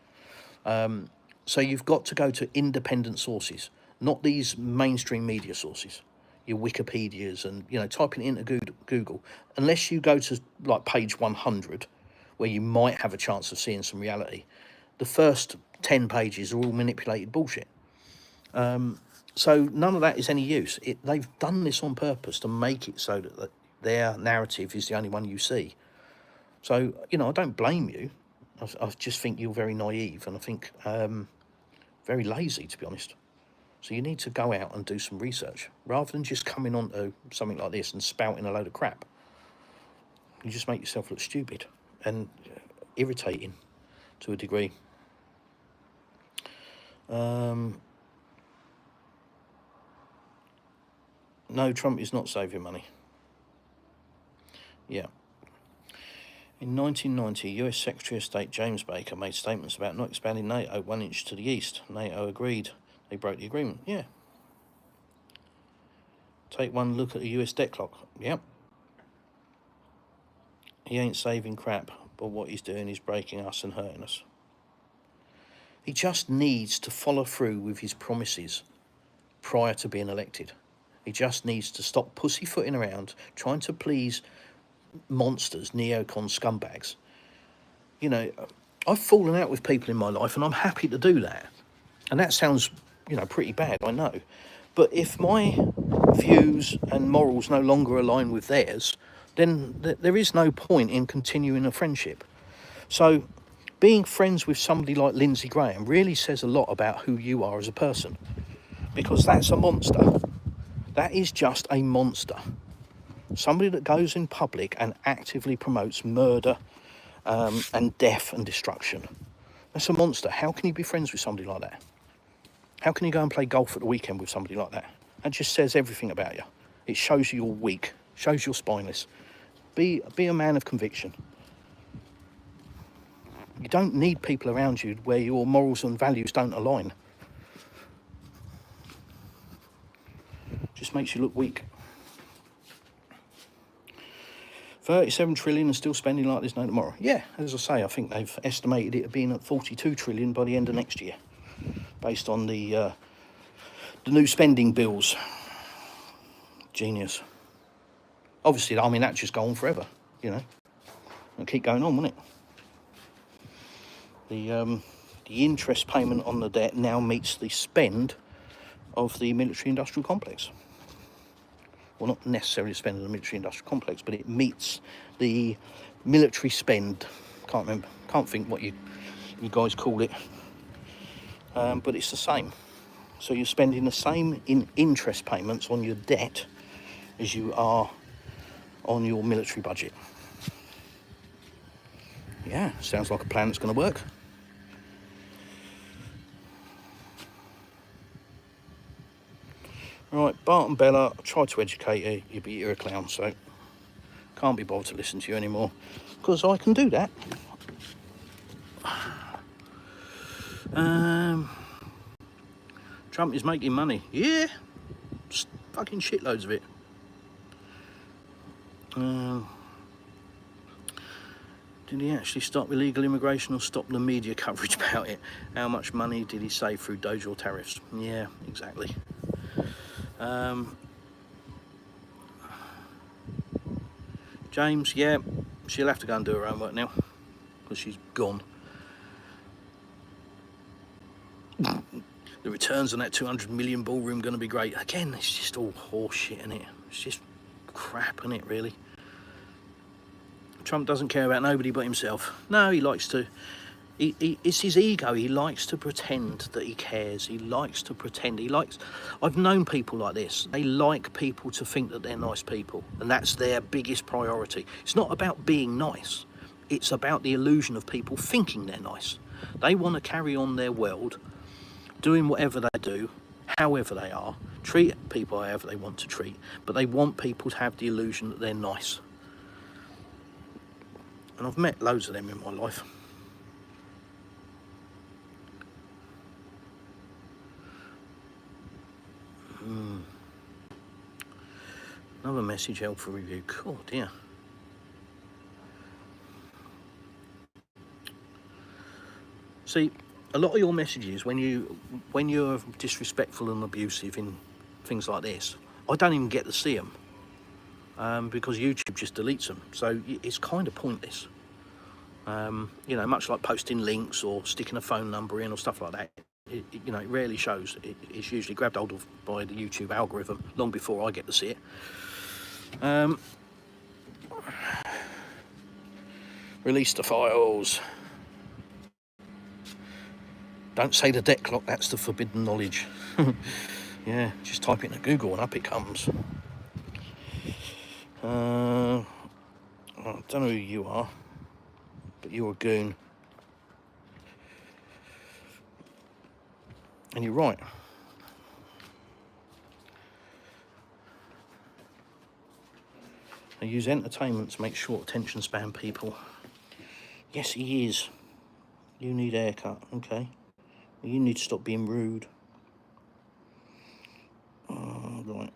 So you've got to go to independent sources, not these mainstream media sources, your Wikipedias and, typing it into Google. Unless you go to like page 100, where you might have a chance of seeing some reality, the first 10 pages are all manipulated bullshit. So none of that is any use. They've done this on purpose to make it so that their narrative is the only one you see. So, I don't blame you. I just think you're very naive, and I think very lazy, to be honest. So you need to go out and do some research, rather than just coming onto something like this and spouting a load of crap. You just make yourself look stupid and irritating to a degree. No, Trump is not saving money. Yeah. In 1990, US Secretary of State James Baker made statements about not expanding NATO 1 inch to the east. NATO agreed. They broke the agreement. Yeah. Take one look at the US debt clock. Yep. He ain't saving crap, but what he's doing is breaking us and hurting us. He just needs to follow through with his promises prior to being elected. He just needs to stop pussyfooting around, trying to please monsters, neocon scumbags. I've fallen out with people in my life, and I'm happy to do that. And that sounds, pretty bad, I know. But if my views and morals no longer align with theirs, then there is no point in continuing a friendship. So being friends with somebody like Lindsey Graham really says a lot about who you are as a person, because that's a monster. That is just a monster. Somebody that goes in public and actively promotes murder and death and destruction. That's a monster. How can you be friends with somebody like that? How can you go and play golf at the weekend with somebody like that? That just says everything about you. It shows you you're weak, shows you're spineless. Be a man of conviction. You don't need people around you where your morals and values don't align. Just makes you look weak. 37 trillion and still spending like there's no tomorrow. Yeah, as I say, I think they've estimated it being at 42 trillion by the end of next year, based on the new spending bills. Genius. Obviously, that just go on forever, and keep going on, won't it? The interest payment on the debt now meets the spend of the military-industrial complex. well, not necessarily spend in the military-industrial complex, but it meets the military spend. Can't think what you guys call it, but it's the same. So you're spending the same in interest payments on your debt as you are on your military budget. Yeah, sounds like a plan that's going to work. Right, Bart and Bella, I tried to educate you, but you're a clown, so can't be bothered to listen to you anymore, because I can do that. Trump is making money. Yeah, just fucking shitloads of it. Did he actually stop illegal immigration or stop the media coverage about it? How much money did he save through Doge or tariffs? Yeah, exactly. James, yeah, she'll have to go and do her own work now, because she's gone. The returns on that 200 million ballroom going to be great. Again, it's just all horse shit, isn't it? It's just crap, isn't it, really? Trump doesn't care about nobody but himself. No, he likes to. It's his ego. He likes to pretend that he cares. He likes to pretend. I've known people like this. They like people to think that they're nice people, and that's their biggest priority. It's not about being nice. It's about the illusion of people thinking they're nice. They want to carry on their world, doing whatever they do, however they are, treat people however they want to treat, but they want people to have the illusion that they're nice. And I've met loads of them in my life. Another message, helpful review. God, dear. See, a lot of your messages, when you're disrespectful and abusive in things like this, I don't even get to see them, because YouTube just deletes them. So it's kind of pointless. You know, much like posting links or sticking a phone number in or stuff like that. It rarely shows. It's usually grabbed hold of by the YouTube algorithm long before I get to see it. Release the files. Don't say the debt clock, that's the forbidden knowledge. Yeah, just type it into Google and up it comes. I don't know who you are, but you're a goon. And you're right. They use entertainment to make short attention span people. Yes, he is. You need a haircut, okay. You need to stop being rude. Right.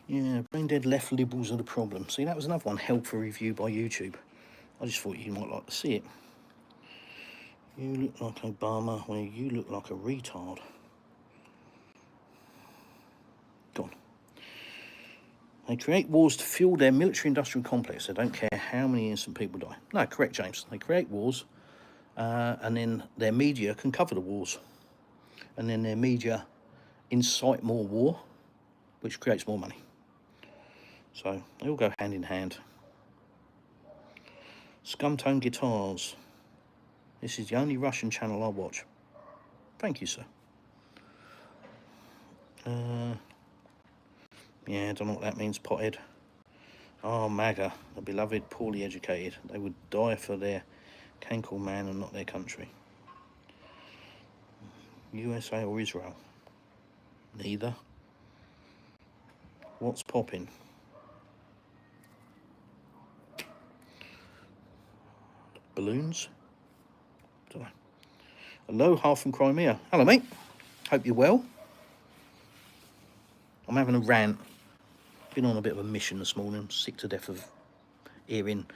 Yeah, brain dead left liberals are the problem. See, that was another one, helpful review by YouTube. I just thought you might like to see it. You look like Obama, well, you look like a retard. Go on. They create wars to fuel their military-industrial complex. They don't care how many innocent people die. No, correct, James. They create wars, and then their media can cover the wars. And then their media incite more war, which creates more money. So they all go hand in hand. Scumtone Guitars. This is the only Russian channel I watch. Thank you, sir. Yeah, I don't know what that means, pothead. Oh, MAGA, the beloved, poorly educated. They would die for their can call man and not their country. USA or Israel? Neither. What's popping? Balloons? Don't know. Aloha from Crimea. Hello, mate. Hope you're well. I'm having a rant. Been on a bit of a mission this morning. Sick to death of hearing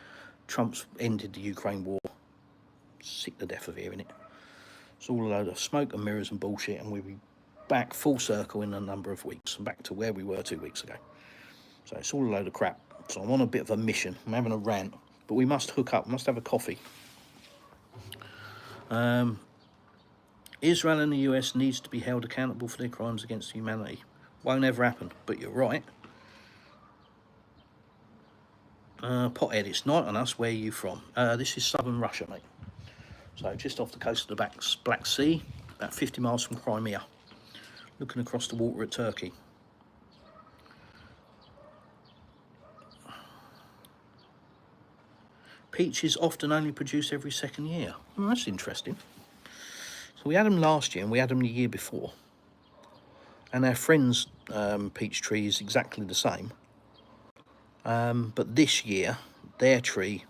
Trump's ended the Ukraine war. Sick to death of hearing it. It's all a load of smoke and mirrors and bullshit, and we'll be back full circle in a number of weeks, back to where we were 2 weeks ago. So it's all a load of crap. So I'm on a bit of a mission. I'm having a rant. But we must hook up, we must have a coffee. Israel and the US needs to be held accountable for their crimes against humanity. Won't ever happen, but you're right. Pothead, it's night on us. Where are you from? This is southern Russia, mate. So just off the coast of the Black Sea, about 50 miles from Crimea, looking across the water at Turkey. Peaches often only produce every second year. Oh, that's interesting. So we had them last year and we had them the year before. And our friend's peach tree is exactly the same. But this year, their tree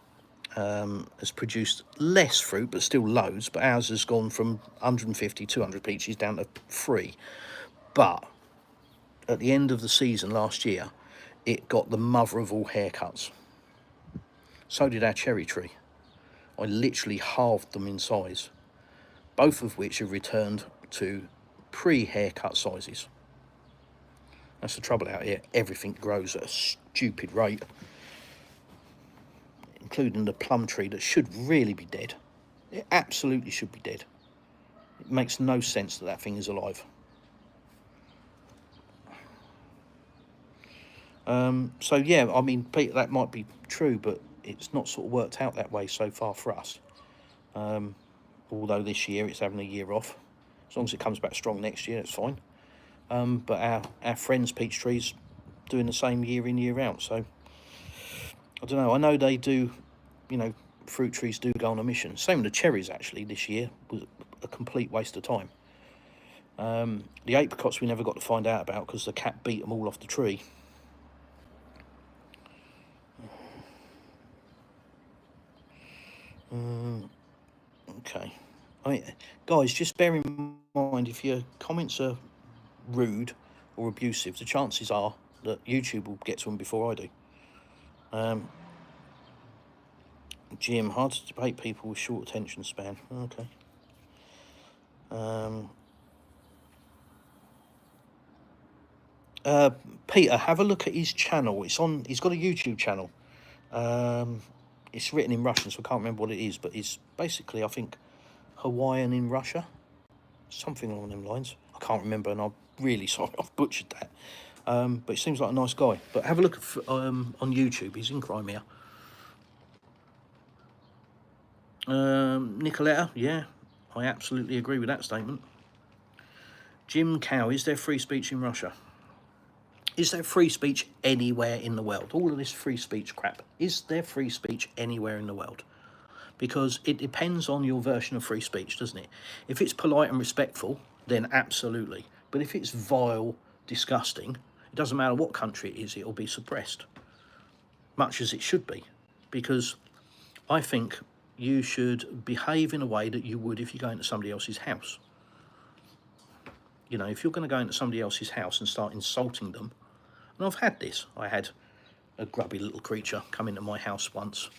has produced less fruit, but still loads. But ours has gone from 150, 200 peaches down to 3. But at the end of the season last year, it got the mother of all haircuts. So did our cherry tree. I literally halved them in size, both of which have returned to pre-haircut sizes. That's the trouble out here. Everything grows at a stupid rate, including the plum tree that should really be dead. It absolutely should be dead. It makes no sense that that thing is alive. So yeah, I mean, Peter, that might be true, but it's not sort of worked out that way so far for us. Although this year it's having a year off. As long as it comes back strong next year, it's fine. But our friends' peach trees doing the same year in, year out. So I don't know. I know they do, you know, fruit trees do go on a mission. Same with the cherries, actually. This year was a complete waste of time. The apricots we never got to find out about because the cat beat them all off the tree. Okay. I mean, guys, just bear in mind, if your comments are rude or abusive, the chances are that YouTube will get to them before I do. Jim, hard to debate people with short attention span. Okay. Peter, have a look at his channel. It's on. He's got a YouTube channel. It's written in Russian, so I can't remember what it is, but it's basically, I think, Hawaiian in Russia, something along them lines. I can't remember, and I'm really sorry I've butchered that. But he seems like a nice guy. But have a look at, on YouTube. He's in Crimea. Nicoletta, yeah, I absolutely agree with that statement. Jim Cow, is there free speech in Russia? Is there free speech anywhere in the world? All of this free speech crap. Is there free speech anywhere in the world? Because it depends on your version of free speech, doesn't it? If it's polite and respectful, then absolutely. But if it's vile, disgusting, it doesn't matter what country it is, it'll be suppressed. Much as it should be. Because I think you should behave in a way that you would if you go into somebody else's house. You know, if you're going to go into somebody else's house and start insulting them, and I've had this. I had a grubby little creature come into my house once,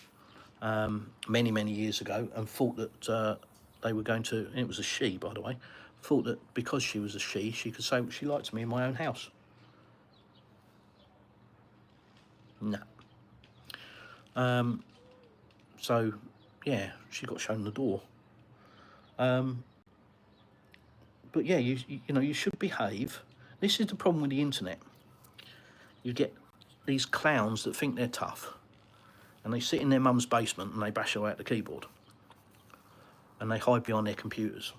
many, many years ago, and thought that they were going to, and it was a she, by the way, thought that because she was a she could say what she liked to me in my own house. No. So, yeah, she got shown the door. But yeah, you know, you should behave. This is the problem with the internet. You get these clowns that think they're tough, and they sit in their mum's basement and they bash away at the keyboard, and they hide behind their computers.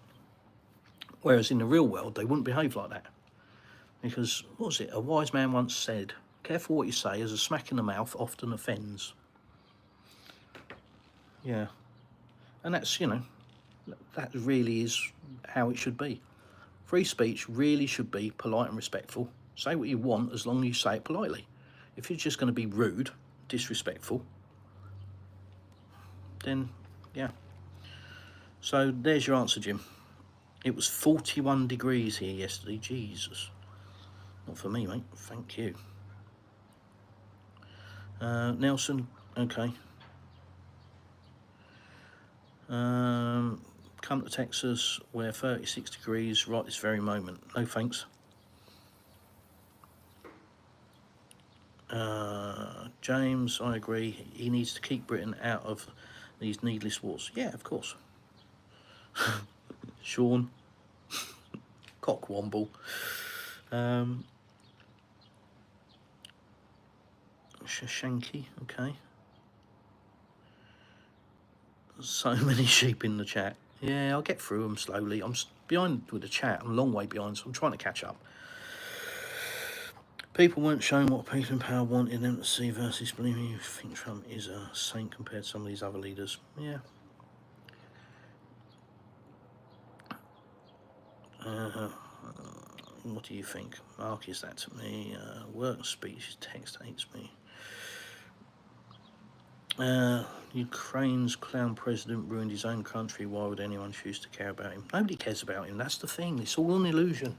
Whereas in the real world, they wouldn't behave like that. Because, what was it? A wise man once said, careful what you say, as a smack in the mouth often offends. Yeah. And that's, you know, that really is how it should be. Free speech really should be polite and respectful. Say what you want as long as you say it politely. If you're just going to be rude, disrespectful, then, yeah. So there's your answer, Jim. It was 41 degrees here yesterday. Jesus. Not for me, mate. Thank you. Nelson, okay. Come to Texas, where 36 degrees right this very moment. No thanks. James, I agree. He needs to keep Britain out of these needless wars. Yeah, of course. Sean, Cockwomble. Shanky, okay. So many sheep in the chat. Yeah, I'll get through them slowly. I'm behind with the chat. I'm a long way behind, so I'm trying to catch up. People weren't shown what people in power wanted them to see versus believing. You think Trump is a saint compared to some of these other leaders. Yeah. What do you think? Mark, is that to me? Work, speech, text hates me. Ukraine's clown president ruined his own country. Why would anyone choose to care about him? Nobody cares about him. That's the thing. It's all an illusion.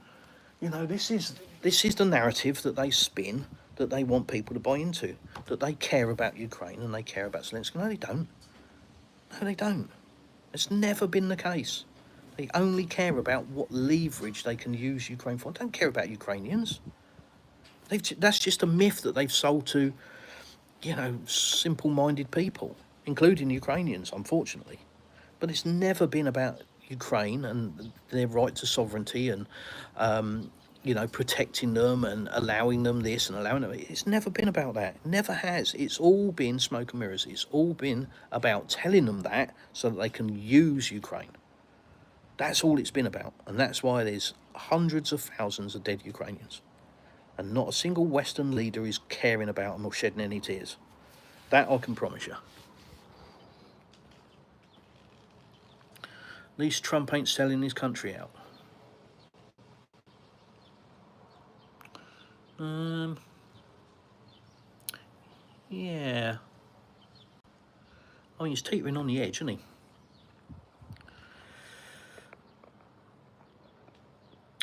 You know, this is the narrative that they spin, that they want people to buy into, that they care about Ukraine and they care about Zelensky. No, they don't. No, they don't. It's never been the case. They only care about what leverage they can use Ukraine for. They don't care about Ukrainians. That's just a myth that they've sold to, you know, simple-minded people, including Ukrainians, unfortunately. But it's never been about Ukraine and their right to sovereignty and, you know, protecting them and allowing them this and allowing them. It's never been about that. It never has. It's all been smoke and mirrors. It's all been about telling them that so that they can use Ukraine. That's all it's been about. And that's why there's hundreds of thousands of dead Ukrainians. And not a single Western leader is caring about them or shedding any tears. That I can promise you. At least Trump ain't selling his country out. Yeah. I mean, he's teetering on the edge, isn't he?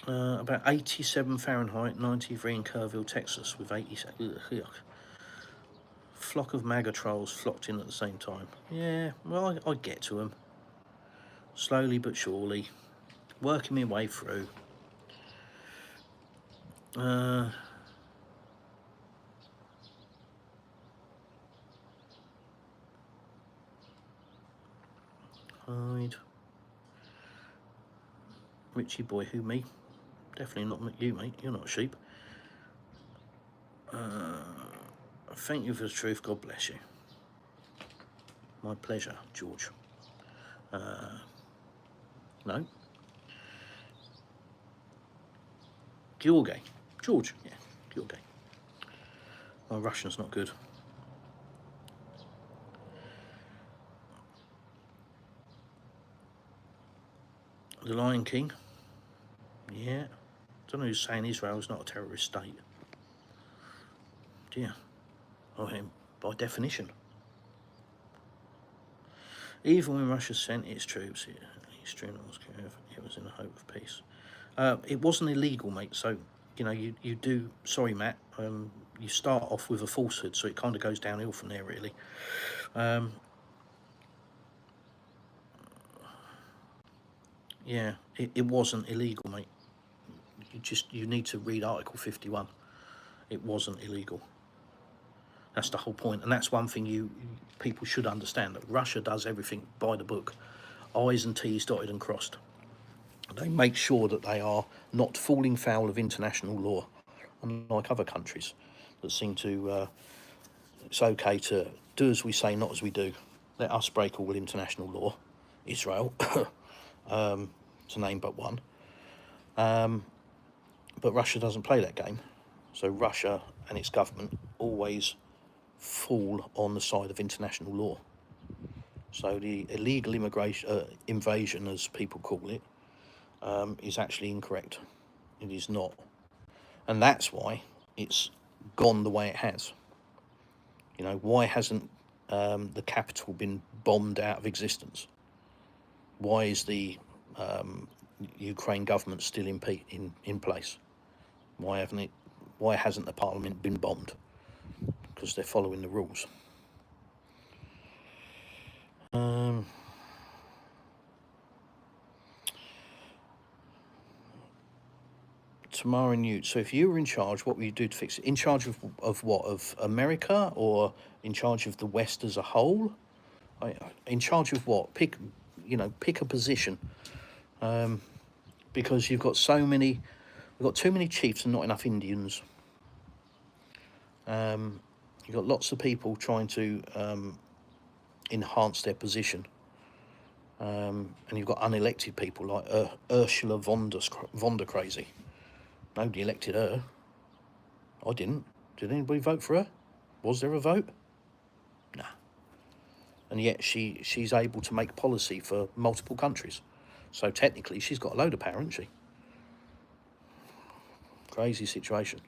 About 87 Fahrenheit, 93 in Kerrville, Texas, with 87. Flock of MAGA trolls flocked in at the same time. Yeah, well, I get to them. Slowly but surely. Working my way through. Hide. Richie boy, who, me? Definitely not you, mate. You're not a sheep. Thank you for the truth. God bless you. My pleasure, George. No. George. George, yeah, George. My Russian's not good. The Lion King. Yeah. Don't know who's saying Israel's not a terrorist state. Yeah. I mean, by definition. Even when Russia sent its troops, it was in the hope of peace. It wasn't illegal, mate. So, you know, you do. Sorry, Matt. You start off with a falsehood, so it kind of goes downhill from there, really. Yeah, it wasn't illegal, mate. You need to read Article 51. It wasn't illegal. That's the whole point, and that's one thing people should understand, that Russia does everything by the book. I's and T's dotted and crossed. They make sure that they are not falling foul of international law, unlike other countries that seem to, it's okay to do as we say, not as we do. Let us break all international law. Israel, to name but one. But Russia doesn't play that game. So Russia and its government always fall on the side of international law. So the illegal invasion, as people call it, is actually incorrect. It is not. And that's why it's gone the way it has. You know, why hasn't the capital been bombed out of existence? Why is the Ukraine government still in place? Why hasn't the parliament been bombed? Because they're following the rules. Tamara Newt. So if you were in charge, what would you do to fix it? In charge of what? Of America, or in charge of the West as a whole? In charge of what? Pick a position. Because you've got we've got too many chiefs and not enough Indians. You've got lots of people trying to enhance their position. And you've got unelected people like Ursula von der Crazy. Nobody elected her. I didn't. Did anybody vote for her? Was there a vote? Nah. And yet she's able to make policy for multiple countries. So technically she's got a load of power, hasn't she? Crazy situation.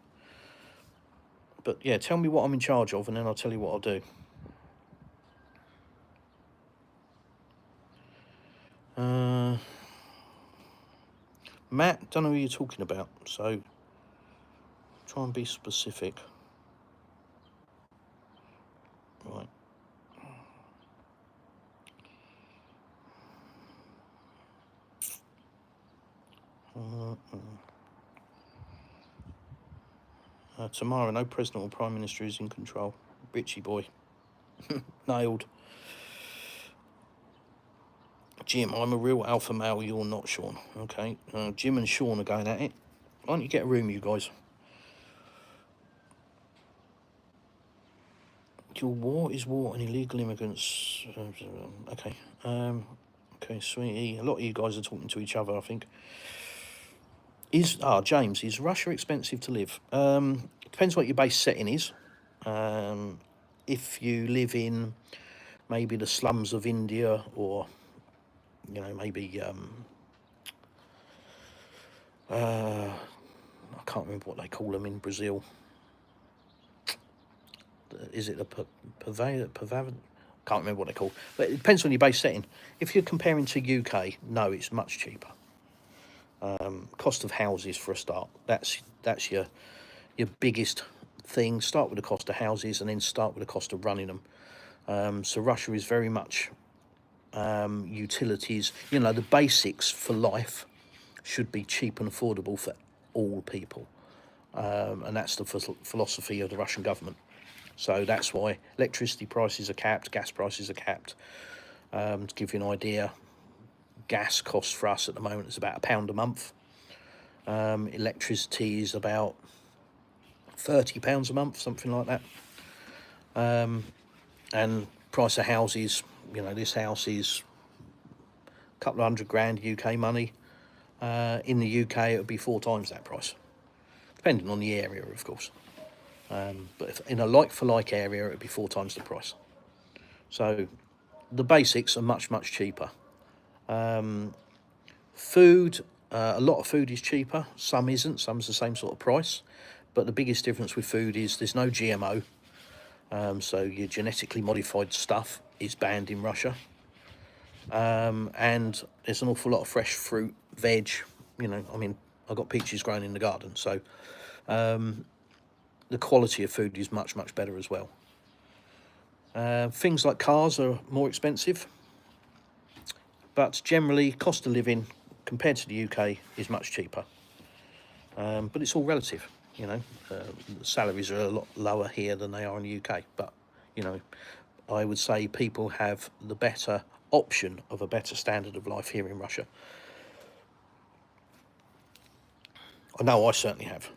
But yeah, tell me what I'm in charge of and then I'll tell you what I'll do. Matt, don't know who you're talking about, so try and be specific. Right. Tomorrow, no president or prime minister is in control. Bitchy boy. Nailed. Jim, I'm a real alpha male, you're not, Sean. Okay, Jim and Sean are going at it. Why don't you get a room, you guys? Your war is war and illegal immigrants. Okay. Okay, sweetie. A lot of you guys are talking to each other, I think. James, is Russia expensive to live? Depends what your base setting is. If you live in maybe the slums of India, or maybe I can't remember what they call them in Brazil. Is it a pavilion? Can't remember what they're called. But it depends on your base setting. If you're comparing to UK, no, it's much cheaper. Cost of houses for a start. That's your biggest thing. Start with the cost of houses and then start with the cost of running them. So Russia is very much utilities. The basics for life should be cheap and affordable for all people. And that's the philosophy of the Russian government. So that's why electricity prices are capped, gas prices are capped. To give you an idea, gas costs for us at the moment is about £1 a month. Electricity is about £30 a month, something like that. And price of houses, this house is a couple of £100,000 UK money. In the UK, it would be 4 times that price, depending on the area, of course. But if in a like-for-like area, it would be 4 times the price. So the basics are much, much cheaper. Food, a lot of food is cheaper. Some isn't. Some's the same sort of price. But the biggest difference with food is there's no GMO. So your genetically modified stuff is banned in Russia. And there's an awful lot of fresh fruit, veg. I've got peaches growing in the garden. So the quality of food is much, much better as well. Things like cars are more expensive, but generally cost of living compared to the UK is much cheaper. But it's all relative, salaries are a lot lower here than they are in the UK, but I would say people have the better option of a better standard of life here in Russia. I know I certainly have.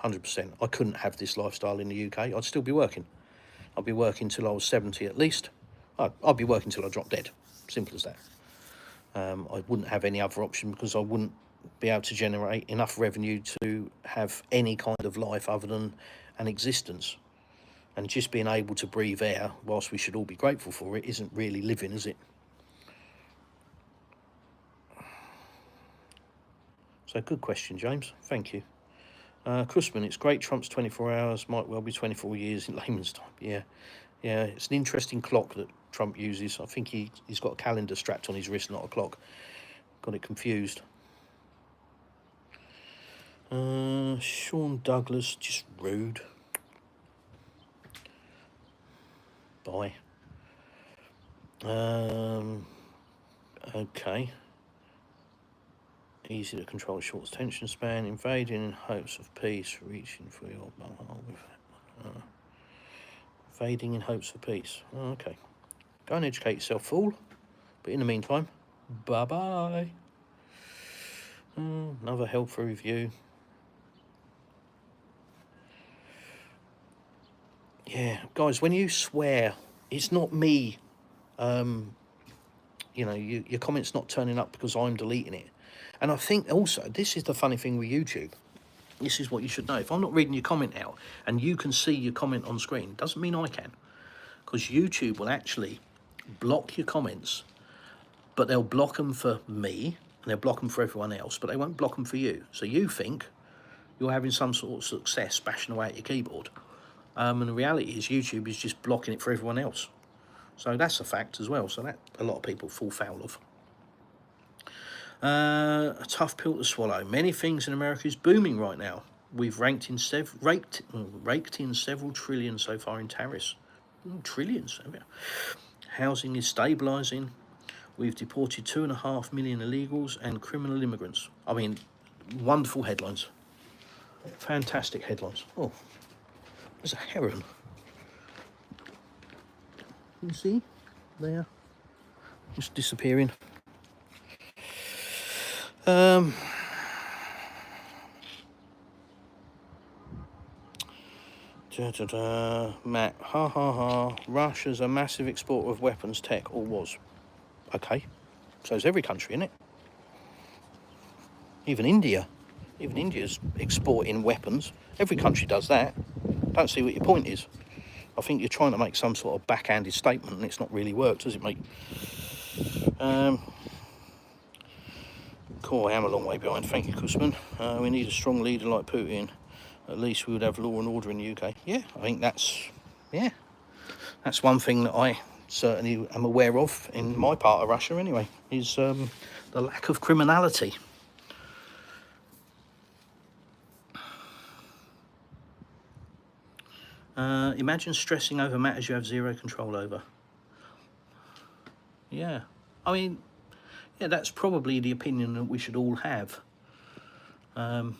100%. I couldn't have this lifestyle in the UK. I'd still be working. I'd be working till I was 70 at least. I'd be working till I drop dead. Simple as that. I wouldn't have any other option because I wouldn't be able to generate enough revenue to have any kind of life other than an existence. And just being able to breathe air, whilst we should all be grateful for it, isn't really living, is it? So good question, James. Thank you. Chrisman, it's great. Trump's 24 hours might well be 24 years in layman's time. Yeah, it's an interesting clock that Trump uses. I think he's got a calendar strapped on his wrist, not a clock. Got it confused. Sean Douglas, just rude. Bye. Okay. Easy to control short attention span, invading in hopes of peace, reaching for your invading in hopes of peace. Oh, okay. Go and educate yourself, fool. But in the meantime, bye-bye. Another helpful review. Yeah, guys, when you swear, it's not me. You know, your comment's not turning up because I'm deleting it. And I think also, this is the funny thing with YouTube. This is what you should know. If I'm not reading your comment out and you can see your comment on screen, doesn't mean I can. Because YouTube will actually block your comments, but they'll block them for me and they'll block them for everyone else, but they won't block them for you. So you think you're having some sort of success bashing away at your keyboard. And the reality is YouTube is just blocking it for everyone else. So that's a fact as well. So that a lot of people fall foul of. A tough pill to swallow. Many things in America is booming right now. We've raked in several trillion so far in tariffs. Trillions. Housing is stabilising. We've deported 2.5 million illegals and criminal immigrants. I mean, wonderful headlines. Fantastic headlines. Oh, there's a heron. You see? There. Just disappearing. Matt, ha ha ha. Russia's a massive exporter of weapons tech, or was. Okay. So is every country, isn't it? Even India. Even India's exporting weapons. Every country does that. Don't see what your point is. I think you're trying to make some sort of backhanded statement and it's not really worked, does it, mate? Cool, I am a long way behind. Thank you, Kusman. We need a strong leader like Putin. At least we would have law and order in the UK. Yeah, I think that's one thing that I certainly am aware of in my part of Russia anyway, is the lack of criminality. Imagine stressing over matters you have zero control over. Yeah, I mean, yeah, that's probably the opinion that we should all have. And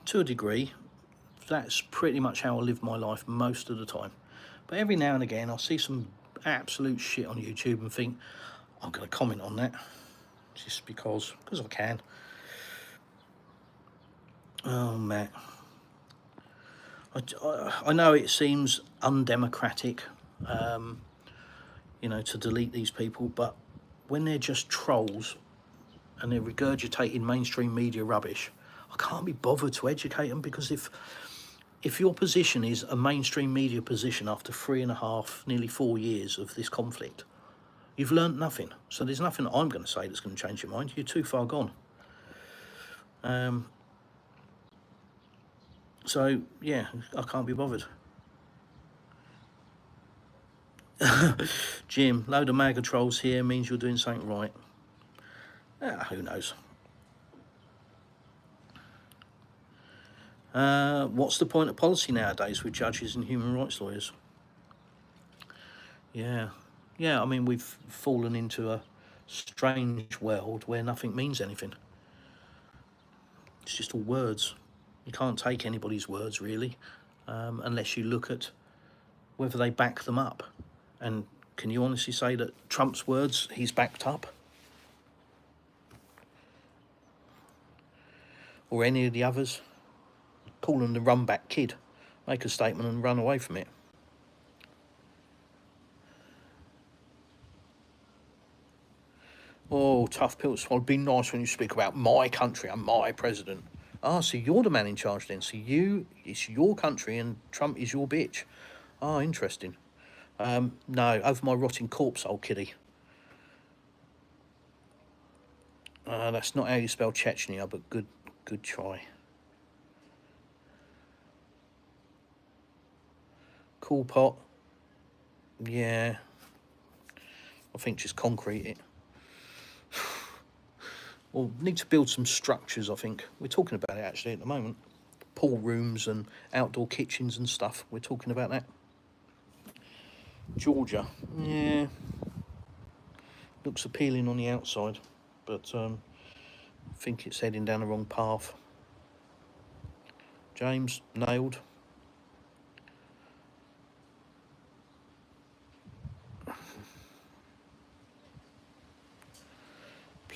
to a degree, that's pretty much how I live my life most of the time. But every now and again, I'll see some absolute shit on YouTube and think, I'm going to comment on that, just because I can. Oh, Matt. I know it seems undemocratic, you know, to delete these people, but when they're just trolls and they're regurgitating mainstream media rubbish, I can't be bothered to educate them, because if your position is a mainstream media position after 3.5, nearly 4 years of this conflict, you've learnt nothing. So there's nothing I'm going to say that's going to change your mind. You're too far gone. So, yeah, I can't be bothered. Jim, load of MAGA trolls here means you're doing something right. Who knows? What's the point of policy nowadays with judges and human rights lawyers? Yeah, I mean, we've fallen into a strange world where nothing means anything. It's just all words. You can't take anybody's words, really, unless you look at whether they back them up. And can you honestly say that Trump's words he's backed up? Or any of the others? Call them the run-back kid. Make a statement and run away from it. Oh, tough pill to swallow. Be nice when you speak about my country and my president. Ah, so you're the man in charge then. So it's your country and Trump is your bitch. Ah, interesting. No, over my rotting corpse, old kiddie. That's not how you spell Chechnya, but good try. Cool pot. Yeah. I think just concrete it. Well, need to build some structures, I think. We're talking about it actually at the moment. Pool rooms and outdoor kitchens and stuff. We're talking about that. Georgia. Yeah. Looks appealing on the outside, but I think it's heading down the wrong path. James, nailed.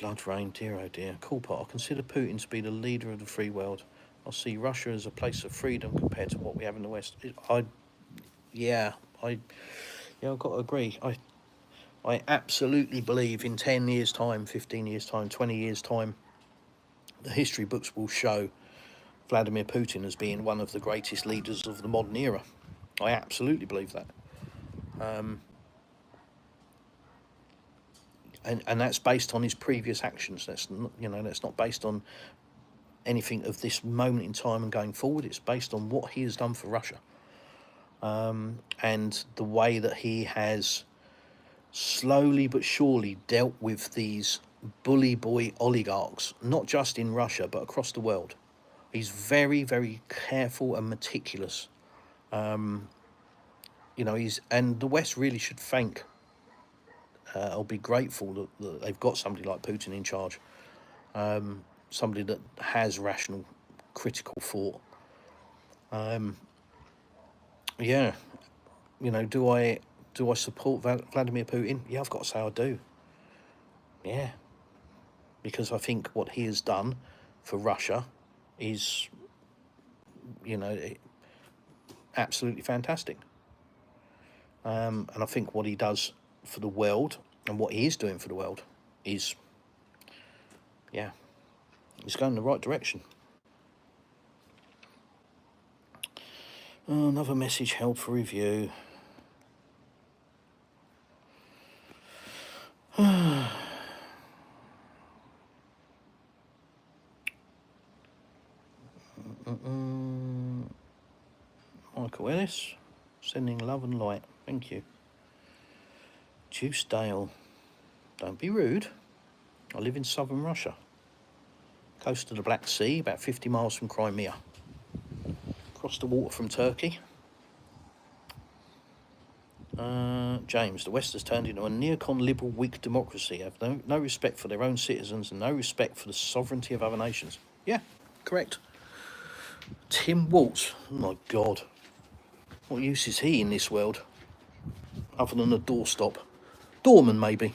Blood rain, dear oh dear. Cool pot. I consider Putin to be the leader of the free world. I see Russia as a place of freedom compared to what we have in the West. I've got to agree. I absolutely believe in 10 years' time, 15 years' time, 20 years' time, the history books will show Vladimir Putin as being one of the greatest leaders of the modern era. I absolutely believe that. And that's based on his previous actions. That's not based on anything of this moment in time and going forward. It's based on what he has done for Russia, and the way that he has slowly but surely dealt with these bully boy oligarchs, not just in Russia but across the world. He's very, very careful and meticulous. And the West really should thank or be grateful that they've got somebody like Putin in charge. Somebody that has rational, critical thought. Do I support Vladimir Putin? Yeah, I've got to say I do. Yeah, because I think what he has done for Russia is, absolutely fantastic. And I think what he does for the world and what he is doing for the world is, he's going in the right direction. Another message held for review. Michael Ellis, sending love and light. Thank you. Juice Dale, don't be rude. I live in southern Russia, coast of the Black Sea, about 50 miles from Crimea. Across the water from Turkey. James, the West has turned into a neocon liberal weak democracy, have no respect for their own citizens and no respect for the sovereignty of other nations. Yeah, correct. Tim Waltz, oh my God. What use is he in this world? Other than a doorstop. Doorman, maybe.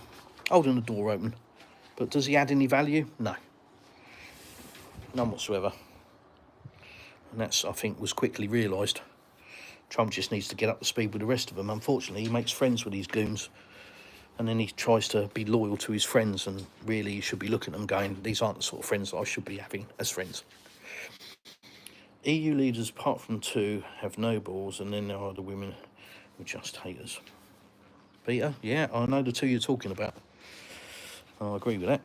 Holding the door open. But does he add any value? No. None whatsoever. And that's, I think, was quickly realised. Trump just needs to get up to speed with the rest of them. Unfortunately, he makes friends with these goons, and then he tries to be loyal to his friends, and really he should be looking at them going, these aren't the sort of friends that I should be having as friends. EU leaders, apart from two, have no balls, and then there are the women who are just haters. Peter, yeah, I know the two you're talking about. I agree with that.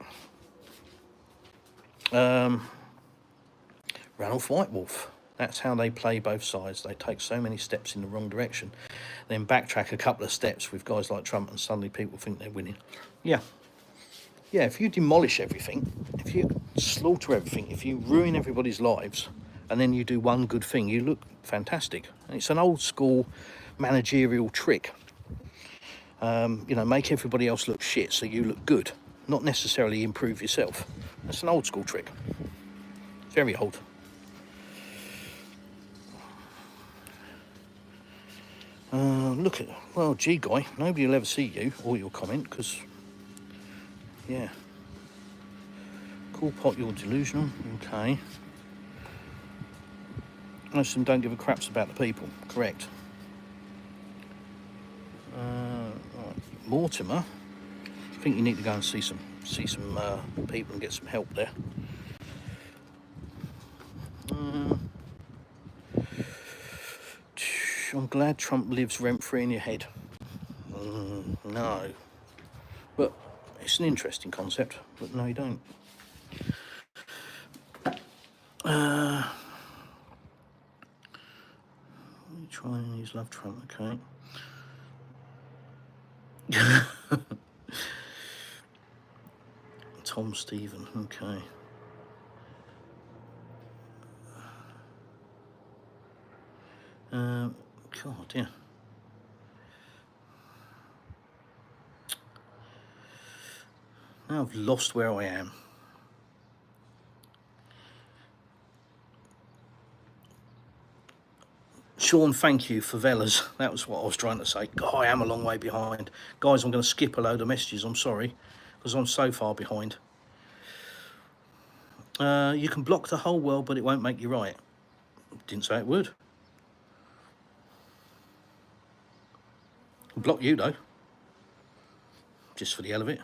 Ranulph Whitewolf. That's how they play both sides. They take so many steps in the wrong direction, then backtrack a couple of steps with guys like Trump, and suddenly people think they're winning. Yeah, if you demolish everything, if you slaughter everything, if you ruin everybody's lives, and then you do one good thing, you look fantastic. And it's an old school managerial trick. Make everybody else look shit so you look good, not necessarily improve yourself. That's an old school trick. Very old. Look at, well, gee, guy, nobody will ever see you or your comment, because, yeah. Cool pot, you're delusional. Okay. Most of them don't give a craps about the people. Correct. Right. Mortimer, I think you need to go and see some people and get some help there. I'm glad Trump lives rent-free in your head. No. But it's an interesting concept, but no, you don't. Try and use love Trump, okay. Tom Stephen, okay. God, yeah. Now I've lost where I am. Sean, thank you for Velas. That was what I was trying to say. God, I am a long way behind. Guys, I'm going to skip a load of messages. I'm sorry, because I'm so far behind. You can block the whole world, but it won't make you right. Didn't say it would. Block you, though. Just for the hell of it.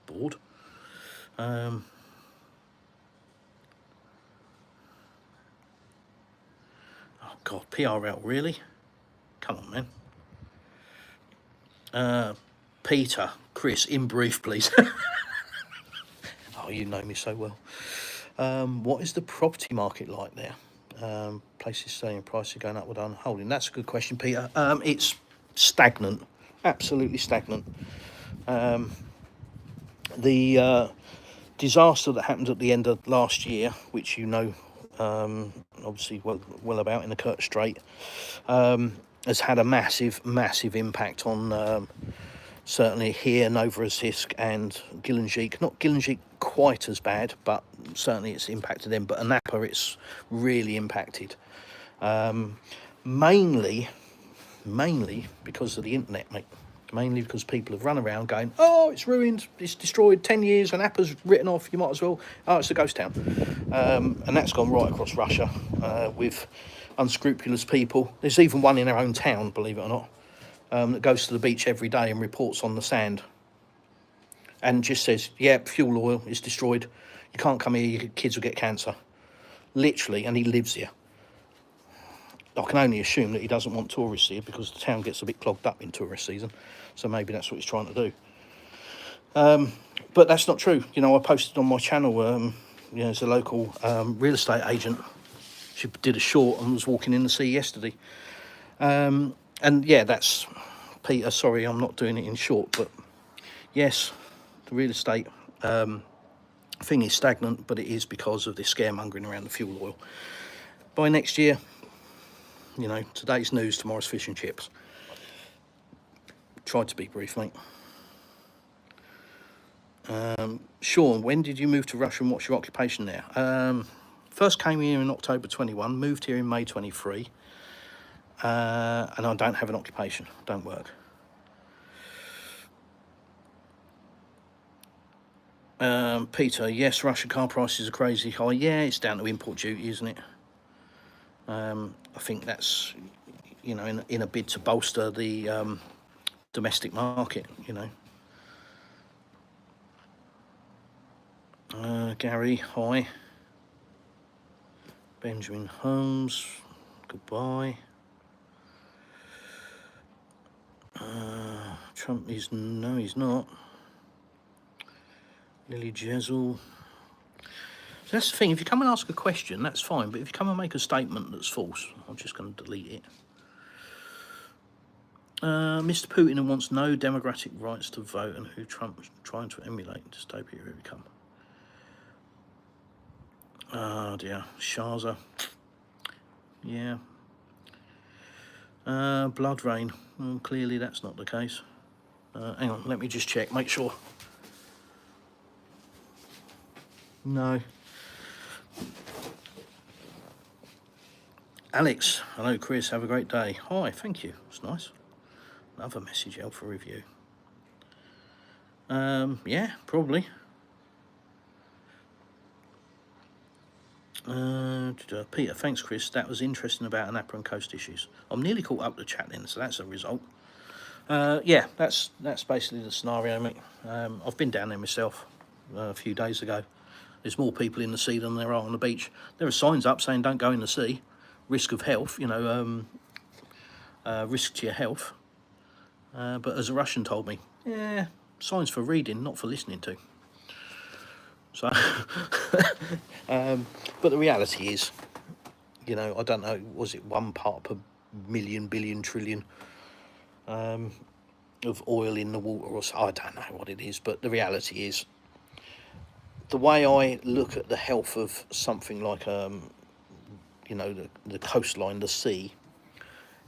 Bored. Oh, God, PRL, really? Come on, man. Peter, Chris, in brief, please. Oh, you know me so well. What is the property market like there? Places selling, prices going up or down, holding. That's a good question, Peter. It's stagnant, absolutely stagnant. The disaster that happened at the end of last year, which you know, obviously well about in the Kerch Strait, has had a massive impact on certainly here, Novorossiysk and Gelendzhik. Not Gelendzhik quite as bad, but certainly it's impacted them. But Anapa, it's really impacted. Mainly because of the internet, mate. Mainly because people have run around going, oh, it's ruined, it's destroyed, 10 years, and Appa's written off, you might as well, oh, it's a ghost town. And that's gone right across Russia with unscrupulous people. There's even one in our own town, believe it or not, that goes to the beach every day and reports on the sand and just says, yeah, fuel oil is destroyed, you can't come here, your kids will get cancer. Literally, and he lives here. I can only assume that he doesn't want tourists here because the town gets a bit clogged up in tourist season. So maybe that's what he's trying to do. But that's not true. You know, I posted on my channel, you know, as a local real estate agent. She did a short and was walking in the sea yesterday. And yeah, that's Peter. Sorry, I'm not doing it in short. But yes, the real estate thing is stagnant, but it is because of this scaremongering around the fuel oil. By next year, you know, today's news, tomorrow's fish and chips. Tried to be brief, mate. Sean, when did you move to Russia and what's your occupation there? First came here in October 21, moved here in May 23, and I don't have an occupation, don't work. Peter, yes, Russian car prices are crazy high. Yeah, it's down to import duty, isn't it? I think that's, you know, in a bid to bolster the domestic market, you know. Gary, hi. Benjamin Holmes, goodbye. Trump is, no, he's not. Lily Jezel. So that's the thing, if you come and ask a question, that's fine, but if you come and make a statement that's false, I'm just going to delete it. Mr. Putin wants no democratic rights to vote and who Trump is trying to emulate. Dystopia, here we come. Oh dear, Shaza. Yeah. Blood rain. Well, clearly that's not the case. Hang on, let me just check, make sure. No. Alex, hello Chris, have a great day. Hi, thank you, it's nice. Another message, Alpha review. Yeah, probably. Peter, thanks Chris, that was interesting about Anapa and coast issues. I'm nearly caught up to chat then, so that's a result. Yeah, that's basically the scenario, mate. I've been down there myself a few days ago. There's more people in the sea than there are on the beach. There are signs up saying don't go in the sea, risk of health, you know, risk to your health. But as a Russian told me, yeah, signs for reading, not for listening to. So, but the reality is, you know, I don't know, was it 1 part per million, billion, trillion of oil in the water, or I don't know what it is, but the reality is, the way I look at the health of something like, you know, the coastline, the sea,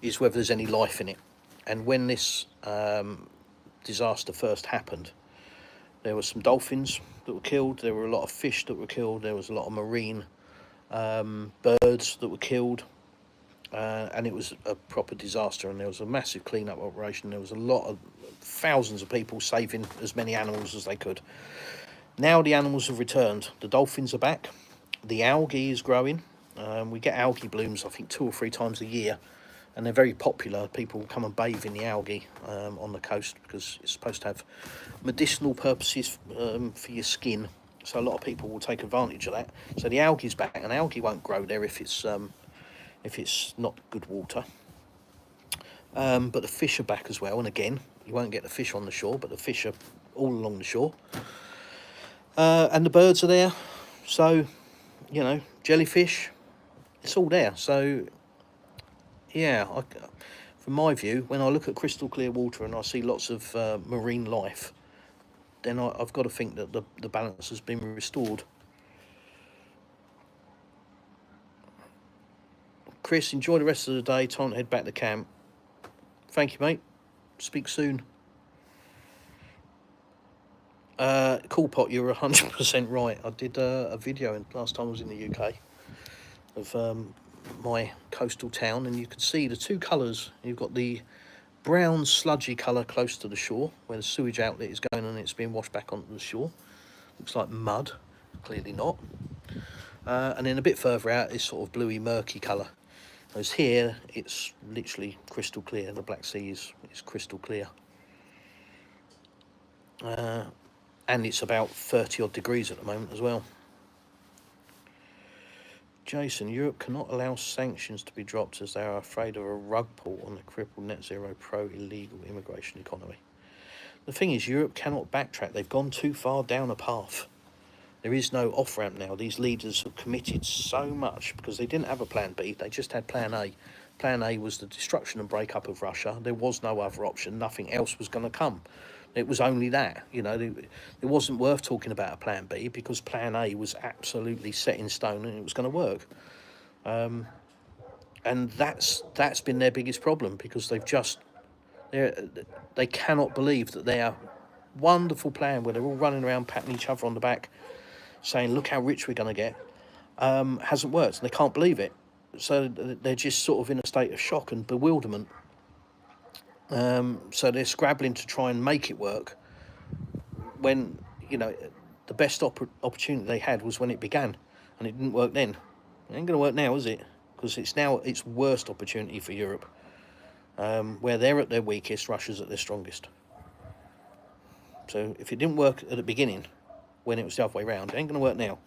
is whether there's any life in it. And when this disaster first happened, There were some dolphins that were killed. There were a lot of fish that were killed. There was a lot of marine birds that were killed. And it was a proper disaster, and there was a massive clean-up operation. There was a lot of thousands of people saving as many animals as they could. Now the animals have returned. The dolphins are back. The algae is growing. We get algae blooms, I think, 2 or 3 times a year, and they're very popular. People come and bathe in the algae on the coast because it's supposed to have medicinal purposes for your skin. So a lot of people will take advantage of that. So the algae's back, and algae won't grow there if it's not good water. But the fish are back as well, and again, you won't get the fish on the shore, but the fish are all along the shore. And the birds are there, so, you know, jellyfish, it's all there. So, yeah, from my view, when I look at crystal clear water and I see lots of marine life, then I've got to think that the balance has been restored. Chris, enjoy the rest of the day. Time to head back to camp. Thank you, mate. Speak soon. Cool Pot, you're 100% right. I did a video last time I was in the UK of my coastal town, and you can see the 2 colours. You've got the brown sludgy colour close to the shore, where the sewage outlet is going and it's being washed back onto the shore. Looks like mud, clearly not. And then a bit further out is sort of bluey murky colour. Whereas here, it's literally crystal clear. The Black Sea is crystal clear. And it's about 30 odd degrees at the moment as well. Jason, Europe cannot allow sanctions to be dropped as they are afraid of a rug pull on the crippled net zero pro-illegal immigration economy. The thing is, Europe cannot backtrack. They've gone too far down a path. There is no off-ramp now. These leaders have committed so much because they didn't have a plan B. They just had plan A. Plan A was the destruction and breakup of Russia. There was no other option. Nothing else was going to come. It was only that. You know, it wasn't worth talking about a plan B because plan A was absolutely set in stone and it was going to work. And that's been their biggest problem because they cannot believe that their wonderful plan where they're all running around patting each other on the back saying, look how rich we're going to get, hasn't worked, and they can't believe it. So they're just sort of in a state of shock and bewilderment. So they're scrabbling to try and make it work when, you know, the best opportunity they had was when it began, and it didn't work then. It ain't going to work now, is it? Because it's now its worst opportunity for Europe. Where they're at their weakest, Russia's at their strongest. So if it didn't work at the beginning, when it was the other way around, it ain't going to work now.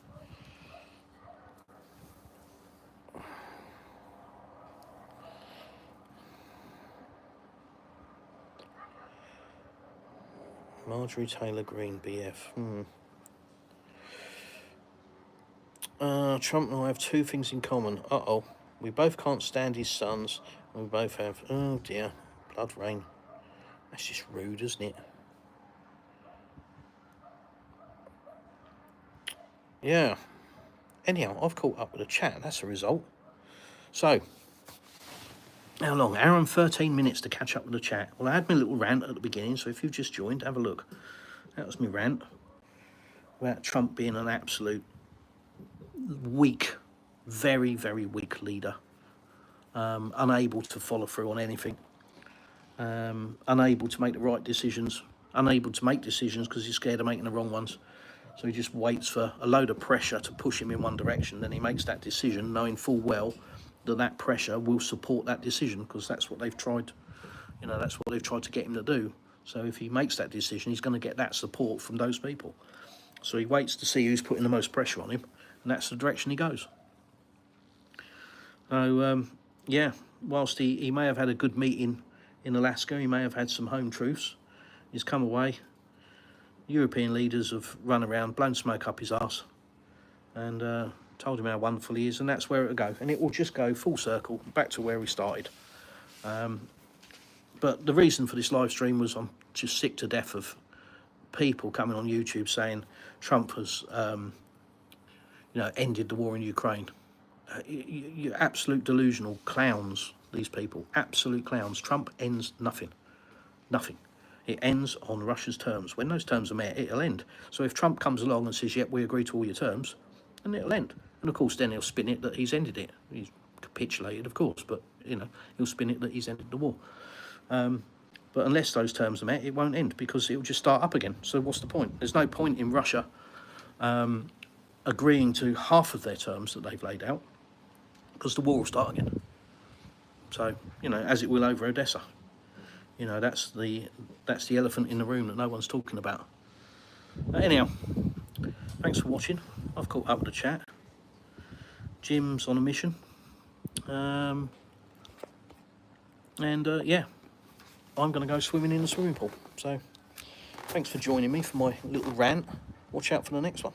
Marjorie Taylor Greene, BF. Trump and I have 2 things in common. Uh-oh. We both can't stand his sons, and we both have... Oh, dear. Blood rain. That's just rude, isn't it? Yeah. Anyhow, I've caught up with the chat. That's a result. So, how long? Hour and 13 minutes to catch up with the chat. Well, I had my little rant at the beginning, so if you've just joined, have a look. That was my rant about Trump being an absolute weak, very, very weak leader. Unable to follow through on anything. Unable to make the right decisions. Unable to make decisions because he's scared of making the wrong ones. So he just waits for a load of pressure to push him in one direction. Then he makes that decision knowing full well that pressure will support that decision because that's what they've tried, you know, that's what they've tried to get him to do. So if he makes that decision, he's going to get that support from those people. So he waits to see who's putting the most pressure on him, and that's the direction he goes. So, yeah, whilst he may have had a good meeting in Alaska, he may have had some home truths, he's come away. European leaders have run around, blown smoke up his arse, and told him how wonderful he is, and that's where it'll go. And it will just go full circle, back to where we started. But the reason for this live stream was I'm just sick to death of people coming on YouTube saying Trump has, ended the war in Ukraine. You're absolute delusional clowns, these people. Absolute clowns. Trump ends nothing. Nothing. It ends on Russia's terms. When those terms are met, it'll end. So if Trump comes along and says, yep, we agree to all your terms, then it'll end. And of course, then he'll spin it that he's ended it. He's capitulated, of course, but, you know, he'll spin it that he's ended the war. But unless those terms are met, it won't end, because it'll just start up again. So what's the point? There's no point in Russia agreeing to half of their terms that they've laid out, because the war will start again. So, you know, as it will over Odessa. You know, that's the elephant in the room that no one's talking about. Anyhow, thanks for watching. I've caught up with the chat. Jim's on a mission. Yeah, I'm going to go swimming in the swimming pool. So, thanks for joining me for my little rant. Watch out for the next one.